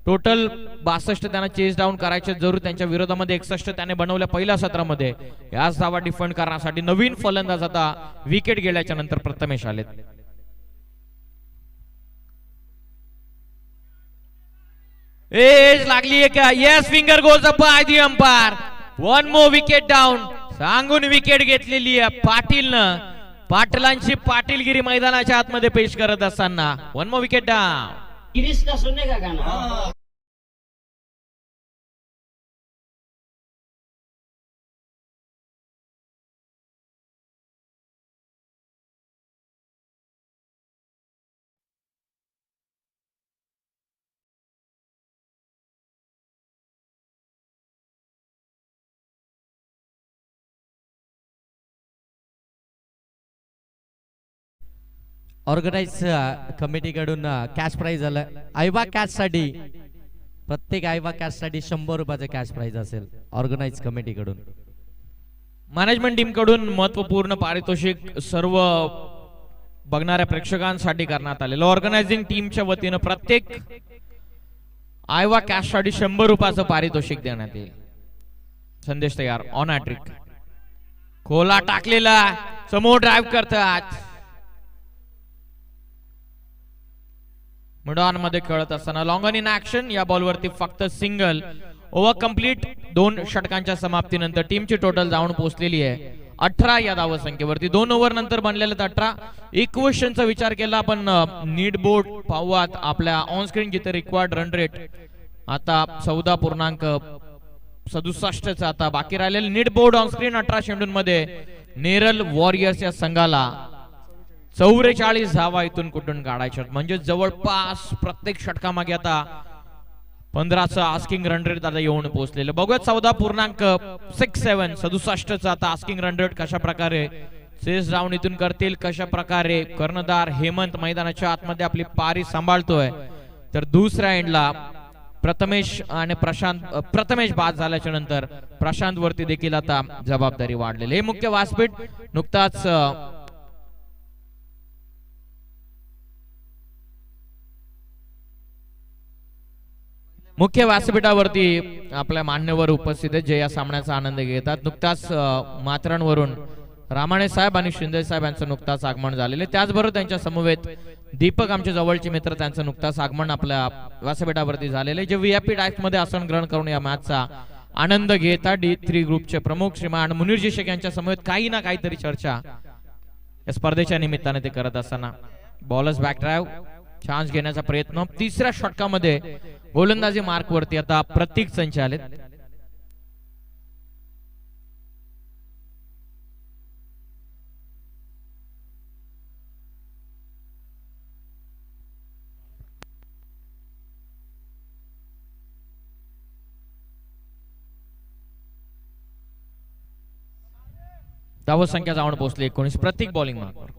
टोटल 62 त्यांना चेस डाऊन करायचे, जरूर त्यांच्या विरोधामध्ये 61 त्याने बनवल्या पहिल्या सत्रामध्ये. याच धावा डिफेंड करण्यासाठी नवीन फलंदाज आता विकेट गेल्याच्या नंतर प्रथमेश आलेत. एज लागली का? Yes, finger goes up by the umpire. 1 more wicket down सांगून विकेट घेतलेली आहे पाटीलनं. पाटलांची पाटीलगिरी मैदानाच्या आतमध्ये पेश करत असताना 1 मोर विकेट डाऊन. गिरीश का सुनने का गाना. ऑर्गनाइज कमिटीकडून कॅश प्राइज आलं. आयवा कॅश साठी, प्रत्येक आयवा कॅश साठी 100 रुपयाचं कॅश प्राइज असेल ऑर्गनाइज कमिटीकडून. मॅनेजमेंट टीम कडून महत्वपूर्ण पारितोषिक सर्व बघणाऱ्या प्रेक्षकांसाठी करण्यात आलेलं. ऑर्गनायझिंग टीमच्या वतीनं प्रत्येक आयवा कॅश साठी 100 रुपयाचं पारितोषिक देण्यात येईल. संदेश तयार, ऑन हॅट्रिक, खोला टाकलेला, समोर ड्राइव्ह करतात. मिडॉन मध्ये खेळत असताना लॉंग ऑन इन ऍक्शन. या बॉलवरती फक्त सिंगल. Over complete. 2 षटकांच्या समाप्तीनंतर टीमची टोटल जाऊन पोहोचलेली आहे 18 या धावसंख्येवरती. 2 ओव्हर नंतर बनलेले 18. इक्वेशनचा विचार केला आपण, नीड बोर्ड पाहूयात आपल्या ऑन स्क्रीन, जिथे रिक्वायर्ड रन रेट आता 14.67 आता बाकी राहिलेले. नीड बोर्ड ऑन स्क्रीन 18 चेंडूंमध्ये नेरल वॉरियर्स या संघाला 44 धावा इथून कुठून काढायच्या, म्हणजे जवळपास प्रत्येक षटकामागे आता 15चं आस्किंग रन रेट आता येऊन पोहोचलेलं. बघूयात 14.67 67चं आता आस्किंग रन रेट कशा प्रकारे चेस डाऊन इथून करतील, कशा प्रकारे कर्णधार हेमंत मैदानाच्या आतमध्ये आपली पारी सांभाळतोय. तर दुसऱ्या एंडला प्रथमेश आणि प्रथमेश बाद झाल्याच्या नंतर प्रशांत वरती देखील आता जबाबदारी वाढलेली. हे मुख्य व्यासपीठ नुकताच मुख्य व्यासपीठावरती आपल्या मान्यवर उपस्थित आहेत जे या सामन्याचा आनंद घेतात. नुकताच माथेरानवरून रामाणे साहेब आणि शिंदे साहेब यांचं नुकताच आगमन झालेले. त्याचबरोबर त्यांच्या समवेत दीपक आमचे जवळचे मित्र त्यांचं नुकताच आगमन आपल्या व्यासपीठावरती झालेले, जे व्हीआयपी डायट मध्ये आसन ग्रहण करून या मॅचचा आनंद घेतात. D3 ग्रुपचे प्रमुख श्रीमान मुनीरजी शेख यांच्या समवेत काही ना काहीतरी चर्चा या स्पर्धेच्या निमित्ताने ते करत असताना बॉलर्स बॅक ड्राइव्ह चान्स घेण्याचा प्रयत्न. तिसऱ्या षटकामध्ये गोलंदाजी मार्क वरती आता प्रतीक संच आलेत. धावत संख्या जाऊन पोहोचली 19. प्रतीक बॉलिंग मार्कवर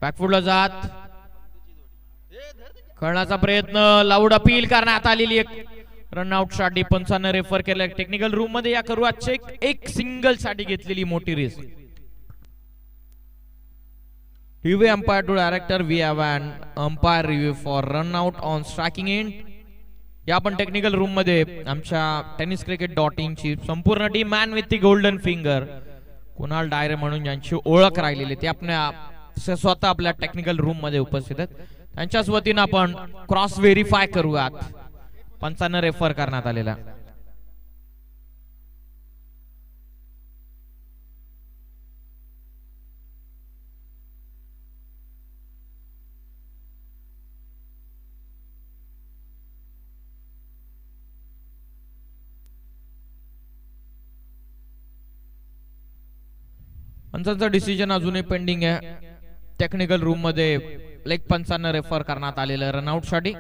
बॅकफुटला जात करण्याचा प्रयत्न. लाऊड अपील करण्यात आलेली एक रनआउट साठी पंचांना रेफर केलं. टेक्निकल रूम मध्ये या करूआचे एक सिंगल साठी घेतलेली मोठी risk. Review umpire to director we have an umpire review for run out on striking end. या आपण टेक्निकल रूम मध्ये आमच्या टेनिस क्रिकेट .in ची संपूर्ण team man with the golden finger Kunal Dayre म्हणून ज्यांची ओळख राहिलेली ते आपल्या स्वतः आपल्या टेक्निकल रूम मध्ये उपस्थित आहेत. त्यांच्याच वतीनं आपण क्रॉस व्हेरीफाय करूयात पंचांना रेफर करण्यात आलेला. पंचांचं डिसिजन अजूनही पेंडिंग आहे. टेक्निकल रूम मध्ये लेग पंचांना रेफर करण्यात आलेलं रनआउट साठी.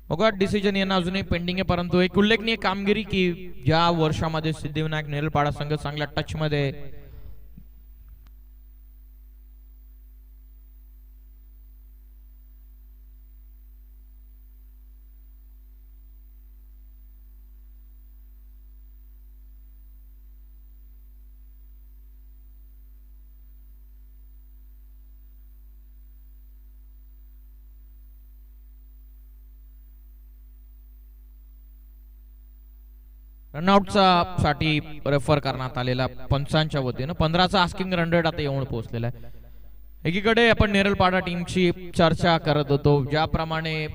बघा डिसिजन येणं अजूनही पेंडिंग आहे, परंतु एक उल्लेखनीय कामगिरी की या वर्षामध्ये सिद्धिविनायक नेरलपाडा संघ चांगल्या टच मध्ये रनआउटचा साठी रेफर करण्यात आलेला पंचांच्या वतीनं 15चा आस्किंग रन रेट आता येऊन पोहोचलेला आहे. एकीकडे आपण नेरलपाडा टीमची चर्चा करत होतो, ज्याप्रमाणे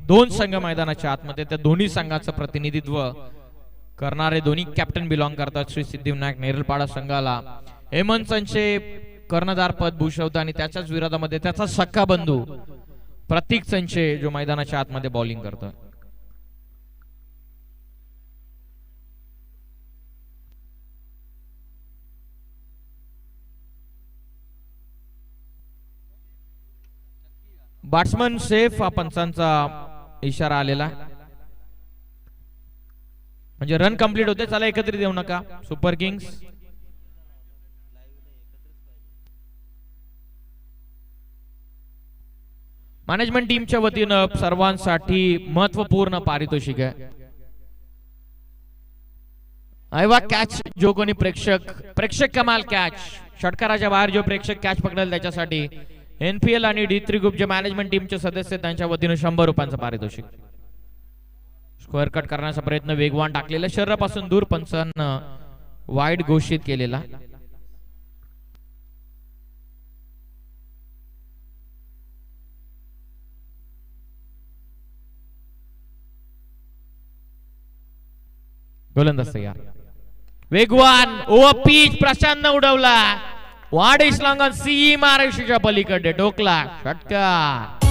दोन संघ मैदानाच्या आतमध्ये त्या दोन्ही संघाचं प्रतिनिधित्व करणारे दोन्ही कॅप्टन बिलॉंग करतात श्री सिद्धिविनायक नेरलपाडा संघाला. हेमंत संचे कर्णधार पद भूषवतो आणि त्याच्याच विरोधामध्ये त्याचा सख्खा बंधू प्रतीक संचे जो मैदानाच्या आतमध्ये बॉलिंग करतो. बॅट्समन सेफ हा पंचांचा इशारा आलेला, म्हणजे रन कंप्लीट होते. चला एकत्रित येऊ नका. सुपर किंग्स मॅनेजमेंट टीमच्या वतीनं सर्वांसाठी महत्वपूर्ण पारितोषिक आहे. ऐवा कॅच जो कोणी प्रेक्षक कमाल कॅच षटकाराच्या बाहेर जो प्रेक्षक कॅच पकडेल त्याच्यासाठी NPL आणि D3 ग्रुपचे मॅनेजमेंट टीमचे सदस्य त्यांच्या वतीने 100 रुपयांचं पारितोषिक. स्क्वेअर कट करण्याचा प्रयत्न वेगवान टाकलेला, शरीरापासून दूर पंचांना वाईड घोषित केलेला. गोलंदाज तयार. वेगवान ओव्हर पिच प्रशांतनं उडवला. वाड इस्लांगण सीमा रेषेच्या पलीकडे डोकला षटकार.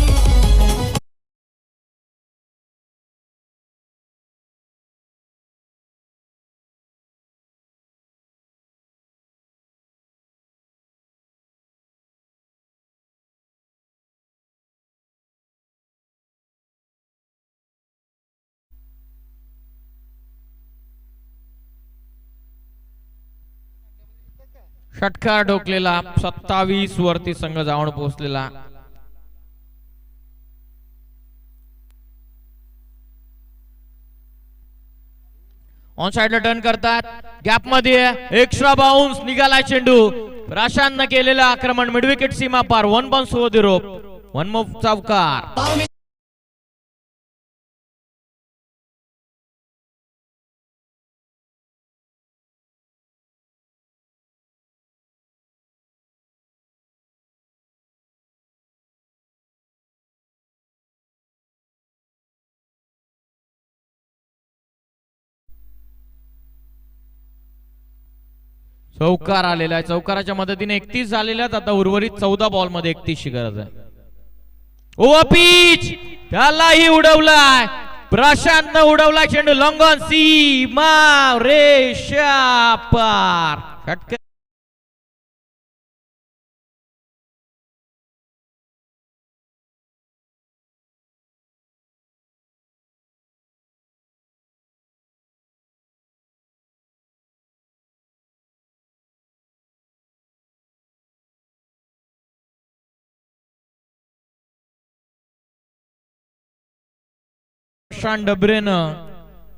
षटकार ढोकलेला. 27 वरती संघ जाऊन पोहोचलेला. ऑन साइडला टर्न करतात. गॅप मध्ये एक्स्ट्रा बाउन्स निघाला चेंडू. प्रशांतनं केलेलं आक्रमण मिड विकेट सीमा पार. 1 बाउन्स ओव्हर द रोप. 1 चौकार. चौकार आलेला आहे. चौकाराच्या मदतीने 31 झालेल्या आहेत. आता उर्वरित 14 बॉल मध्ये 31 ची गरज आहे. ओव्हर पिच त्यालाही उडवलाय. प्रशांतनं उडवला चेंडू लॉंग ऑन सीमा रेषा पार. षटकार प्रशांत डबरेनं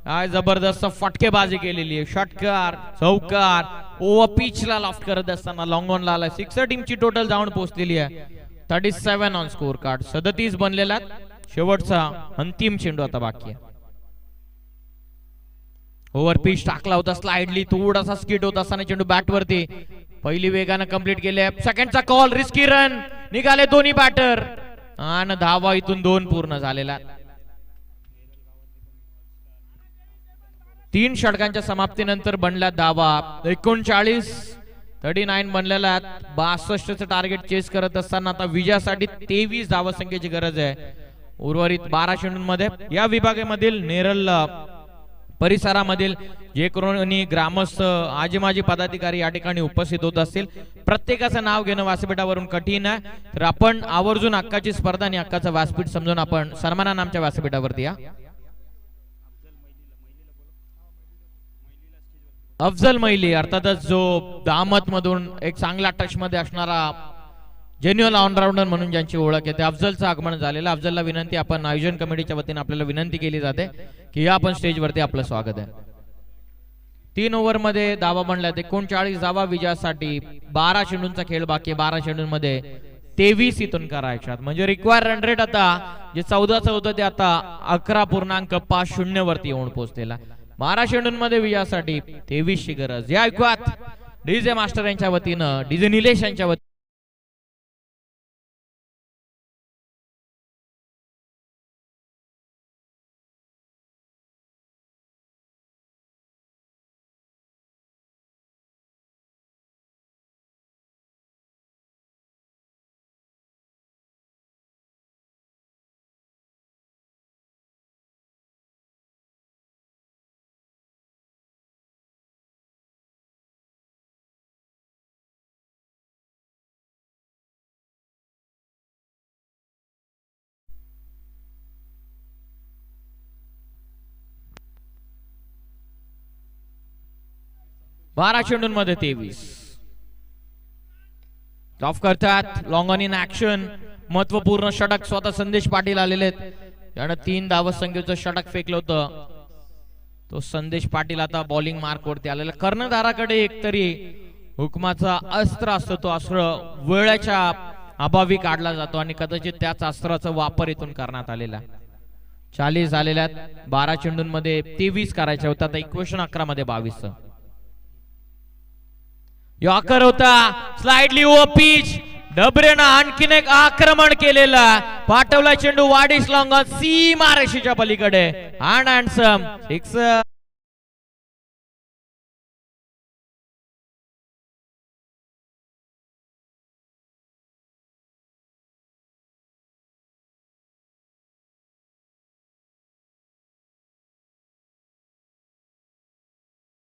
काय जबरदस्त फटकेबाजी केलेली आहे. षटकार चौकार ओव्हर पिचला लॉफ्ट करत असताना लॉंग ऑन ला आला. 6 टीमची टोटल जाऊन पोहोचलेली आहे. 37 ऑन स्कोर कार्ड. 37 बनलेला. शेवटचा अंतिम चेंडू आता बाकी आहे. ओव्हर पिच टाकला होता स्लाइडली. थोडासा स्किट होत असताना चेंडू बॅट वरती पहिली वेगानं कंप्लीट केले. सेकंडचा कॉल रिस्की रन निघाले दोन्ही बॅटर आणि धावा इथून 2 पूर्ण झालेला. 3 षटकांच्या समाप्तीनंतर बनला धावा 39 बनलेला. 62चं टार्गेट चेस करत असताना आता विजयासाठी 23 धावसंख्येची गरज आहे. उर्वरित 12 चेंडूंमध्ये या विभागामधील नेरळ परिसरामधील जे कोणी ग्रामस्थ आजी माजी पदाधिकारी या ठिकाणी उपस्थित होत असतील प्रत्येकाचं नाव घेणं व्यासपीठावरून कठीण आहे. तर आपण आवर्जून हक्काची स्पर्धा आणि हक्काचं व्यासपीठ समजून आपण सन्मानानं आमच्या व्यासपीठावरती या. अफजल मैली अर्थातच जो दामत मधून एक चांगला टच मध्ये असणारा जेन्युअल ऑलराऊंडर म्हणून ज्यांची ओळख आहे ते अफजलचं आगमन झालेलं. अफजलला विनंती आपण आयोजन कमिटीच्या वतीने आपल्याला विनंती केली जाते की या आपण स्टेजवरती आपलं स्वागत आहे. 3 ओव्हर मध्ये धावा बनल्यात. 39 धावा विजयासाठी. 12 चेंडूंचा खेळ बाकी. 12 चेंडूंमध्ये 23 इथून करायच्यात. म्हणजे रिक्वायर रन रेट आता जे 14चं होतं ते आता 11.50 वरती येऊन पोहोचलेला. 12 चेंडूंमध्ये विजयासाठी 23 ची गरज. या ऐकूयात डीजे मास्टर यांच्या वतीनं डीजे निलेश यांच्या वतीनं बारा चेंडूंमध्ये 23 ऑफ करतात. Long on in action. महत्वपूर्ण षटक स्वतः संदेश पाटील आलेले आहेत. त्यानं 3 धावसंख्येचं षटक फेकलं होतं. तो संदेश पाटील आता बॉलिंग मार्क वरती आलेला. कर्णधाराकडे एकतरी हुकमाचा अस्त्र असतो. तो अस्त्र वेळेच्या अभावी काढला जातो आणि कदाचित त्याच अस्त्राचा वापर इथून करण्यात आलेला. 40 झालेल्या 12 चेंडूंमध्ये 23 करायच्या होत्या. आता इक्वेशन 11 मध्ये 22. यॉर्कर होता स्लाइडली ओव्हर पिच. डबरेनं आणखीन एक आक्रमण केलेला. पाठवला चेंडू वाडीस लॉंग ऑन सीमा रेषेच्या पलीकडे. And handsome 6.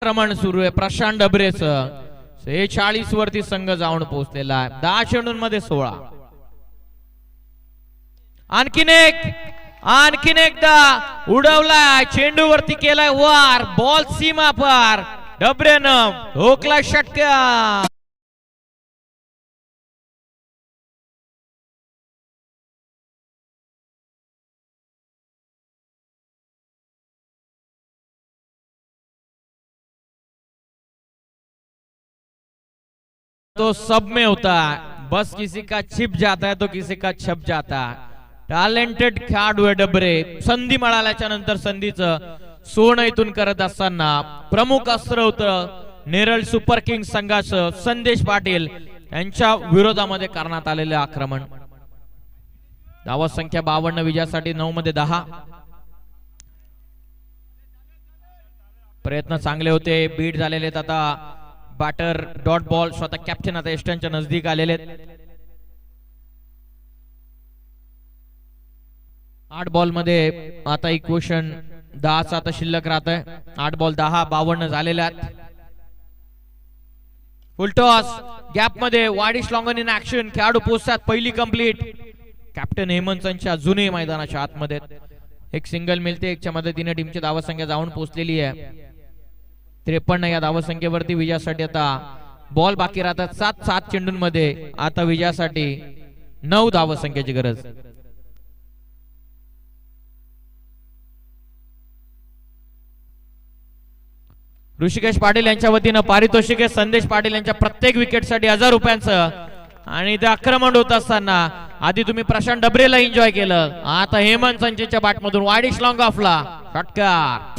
आक्रमण सुरू आहे प्रशांत डबरेचं. 46 वरती संघ जाऊन पोहोचलेला आहे. 10 चेंडूंमध्ये 16. आणखीन एकदा उडवलाय चेंडू वरती केलाय वार. बॉल सीमा पार. डबरेनं ठोकला षटकार. तो सब में होता है. बस किसी का छिप जाता है तो किसी का छप जाता है. टॅलेंटेड खेळाडू आहे डबरे. संधी मिळाल्याच्या नंतर संधीचं सोनं इथून करत असताना प्रमुख अस्त्र होतं नेरळ सुपर किंग्स संघाचं संदेश पाटील यांच्या विरोधामध्ये करण्यात आलेले आक्रमण. धावा संख्या 52 विजयासाठी 9 मध्ये 10. प्रयत्न चांगले होते. बीट झालेले आता बॅटर डॉट बॉल, स्वतः कॅप्टन आता एस्टनच्या नजदीक आलेले आहेत. 8 बॉल मध्ये आता इक्वेशन 10चा आता शिल्लक राहत आहे. 8 बॉल 10, 52 झालेले आहेत. फुल टॉस गॅप मध्ये वाडिश लॉंगन इन ऍक्शन, खेळाडू पोहोचतात. पहिली कंप्लीट. कॅप्टन हेमंत संच अजूनही मैदानाच्या आतमध्ये. एक सिंगल मिळते, एकच्या मदतीने टीमची धावसंख्या जाऊन पोहोचलेली आहे 53. या धावसंख्येवरती विजयासाठी आता बॉल बाकी राहतात. 7 चेंडूंमध्ये आता विजयासाठी 9 धावसंख्येची गरज. ऋषिकेश पाटील यांच्या वतीनं पारितोषिक आहे संदेश पाटील यांच्या प्रत्येक विकेटसाठी 1000 रुपयांचं. आणि ते आक्रमण होत असताना आधी तुम्ही प्रशांत डबरेला एन्जॉय केलं, आता हेमंत संचेच्या बॅटमधून वाडिश लॉंग ऑफला षटकार.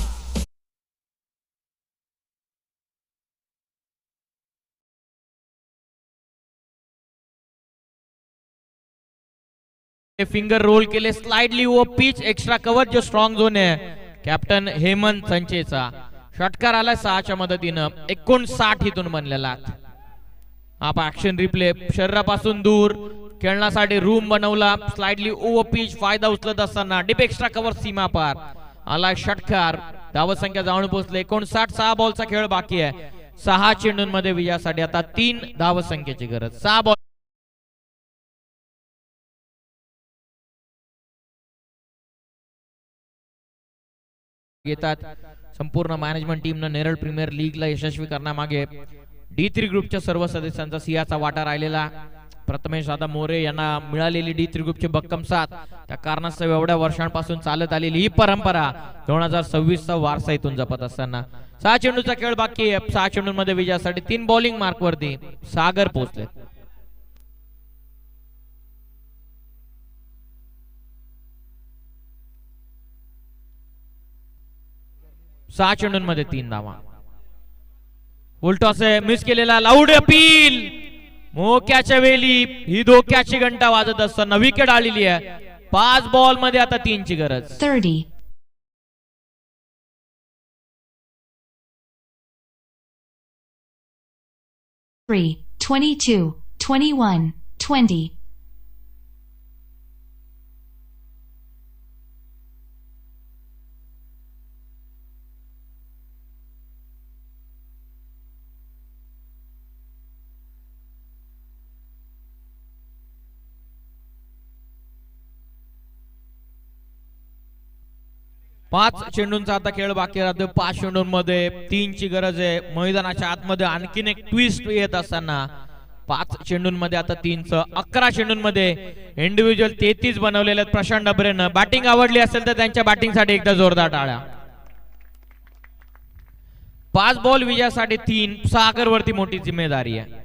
फिंगर रोल केले स्लाइडली वो पिच एक्स्ट्रा कव्हर जो स्ट्रॉंग झोन आहे कॅप्टन हेमंत संचेचा. षटकार आला 6च्या मदतीनं. 59 इथून बनलेला. आप ऍक्शन रिप्ले शरीरापासून दूर खेळण्यासाठी रूम बनवला. स्लाइडली ओव्हर पिच फायदा उचलत असताना डीप एक्स्ट्रा कव्हर सीमा पार आला षटकार. धावसंख्या जाऊन पोहोचले 59. 6 बॉलचा खेळ बाकी आहे. 6 चेंडूंमध्ये विजयासाठी आता 3 धावसंख्येची गरज. 6 बॉल घेतात. संपूर्ण मॅनेजमेंट टीमनं नेरळ प्रीमियर लीगला यशस्वी करण्यामागे D3 ग्रुपच्या सर्व सदस्यांचा सिंहाचा वाटा राहिलेला. प्रथमेश दादा मोरे यांना मिळालेली D3 ग्रुपची भक्कम साथ, त्या कारणास्तव एवढ्या वर्षांपासून चालत आलेली ही परंपरा 2026चा वारसा इथून जपत असताना 6 चेंडूचा खेळ बाकी आहे. 6 चेंडूंमध्ये विजयासाठी 3 बॉलिंग मार्क वरती सागर पोहोचले. सहा चेंडूंमध्ये 3 धावा. उलटॉस मिस केलेला लाऊड अपील. मोक्याच्या वेळी ही धोक्याची घंटा वाजत असताना विकेट आलेली आहे. 5 बॉल मध्ये आता 3 ची गरज. 30. 3, 22, 21, 20. पाच चेंडूंचा आता खेळ बाकी राहतो. 5 चेंडूंमध्ये 3 ची गरज आहे. मैदानाच्या आतमध्ये आणखीन एक ट्विस्ट येत असताना 5 चेंडूंमध्ये आता 3 चं. 11 चेंडूंमध्ये इंडिव्हिज्युअल 33 बनवलेले आहेत प्रशांत डबरेनं. बॅटिंग आवडली असेल तर त्यांच्या बॅटिंगसाठी एकदा जोरदार टाळ्या. 5 बॉल विजयासाठी 3. सागर वरती मोठी जिम्मेदारी आहे.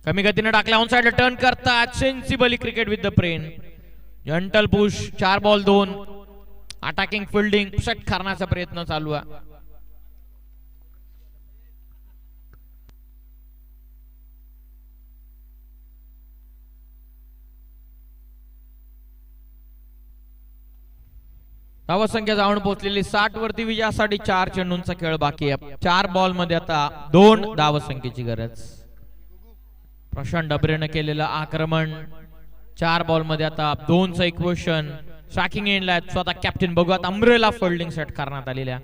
कमी गतीने टाकल्या ऑन साइडला टर्न करतात. Sensibly cricket with the brain. Gentle push. 4 ball 2. Attacking fielding set करण्याचा प्रयत्न चालू आहे. धावसंख्या जाऊन पोहोचलेली 60 वरती. विजयासाठी 4 चेंडूंचा खेळ बाकी आहे. 4 बॉल मध्ये आता 2 धावसंख्येची गरज. प्रशांत डबरेनं केलेलं आक्रमण. 4 बॉल मध्ये आता 2 चं इक्वेशन. ट्रॅकिंग एंडला स्वतः कॅप्टन बघूयात. अम्ब्रेला फोल्डिंग सेट करण्यात आलेल्या.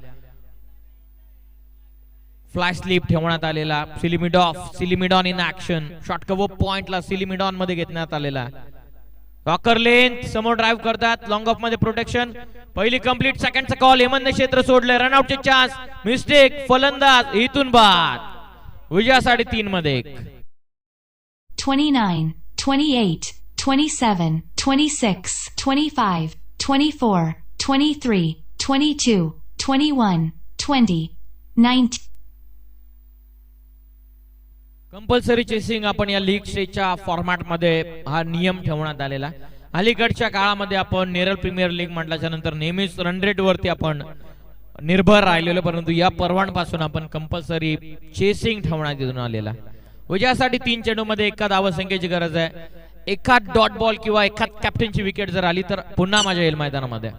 फ्लॅश स्लीप ठेवण्यात आलेला. सिलिमिडॉन इन ऍक्शन. शॉर्ट कव्हर पॉइंटला सिलिमिडॉन मध्ये घेण्यात आलेला. रॉकर लेंथ समोर ड्राइव्ह करतात. लॉंग ऑफ मध्ये प्रोटेक्शन. पहिली कंप्लीट. सेकंडचा कॉल. हेमंतने क्षेत्र सोडले. रनआउटचे चान्स. मिस्टेक. फलंदाज इथून बाद. विजयासाठी 3 मध्ये 1. 29, 28, 27, 26, 25, 24, 23, 22, 21, 20, 19. कंपल्सरी चेसिंग आपण या लीग स्टेजच्या फॉर्मॅट मध्ये हा नियम ठेवण्यात आलेला. अलीकडच्या काळामध्ये आपण नेरळ प्रीमियर लीग म्हटल्याच्या नंतर नेहमीच रन रेट वरती आपण निर्भर राहिलेलो, परंतु या पर्वांपासून आपण कंपल्सरी चेसिंग ठेवण्यात येऊन आलेला. विजयासाठी 3 चेंडूमध्ये 1 धावसंख्येची गरज आहे. एखाद डॉट बॉल किंवा एखाद कॅप्टनची विकेट जर आली तर पुन्हा मजा येईल मैदानामध्ये.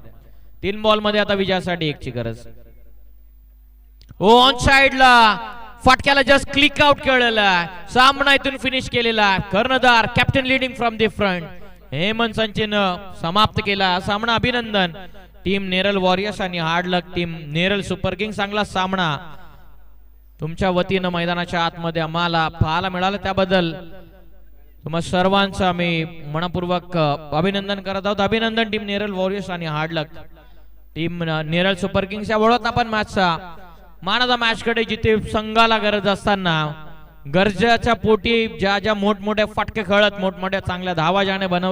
3 बॉल मध्ये आता विजयासाठी 1 ची गरज. ऑन साइडला फाटक्याला जस्ट क्लिक आउट केलेला सामना इथून फिनिश केलेला कर्णधार captain leading from the front Hemant संचेनं समाप्त केला सामना. अभिनंदन टीम नेरल वॉरियर्स आणि hard luck team Neral Super King. चांगला सामना तुमच्या वतीनं मैदानाच्या आतमध्ये आम्हाला पाहायला मिळालं त्याबद्दल तुम्हा सर्वांचं मी मनपूर्वक अभिनंदन करत आहोत. अभिनंदन टीम नेरल वॉरियर्स आणि hard luck team Neral super Kings. या वळत आपण मॅचचा मान ऑफ द मॅच कडे जिथे संघाला गरज असताना गरजेच्या पोटी ज्या ज्या मोठमोठ्या फटके खेळत मोठमोठ्या चांगल्या धावा ज्याने बनवल्या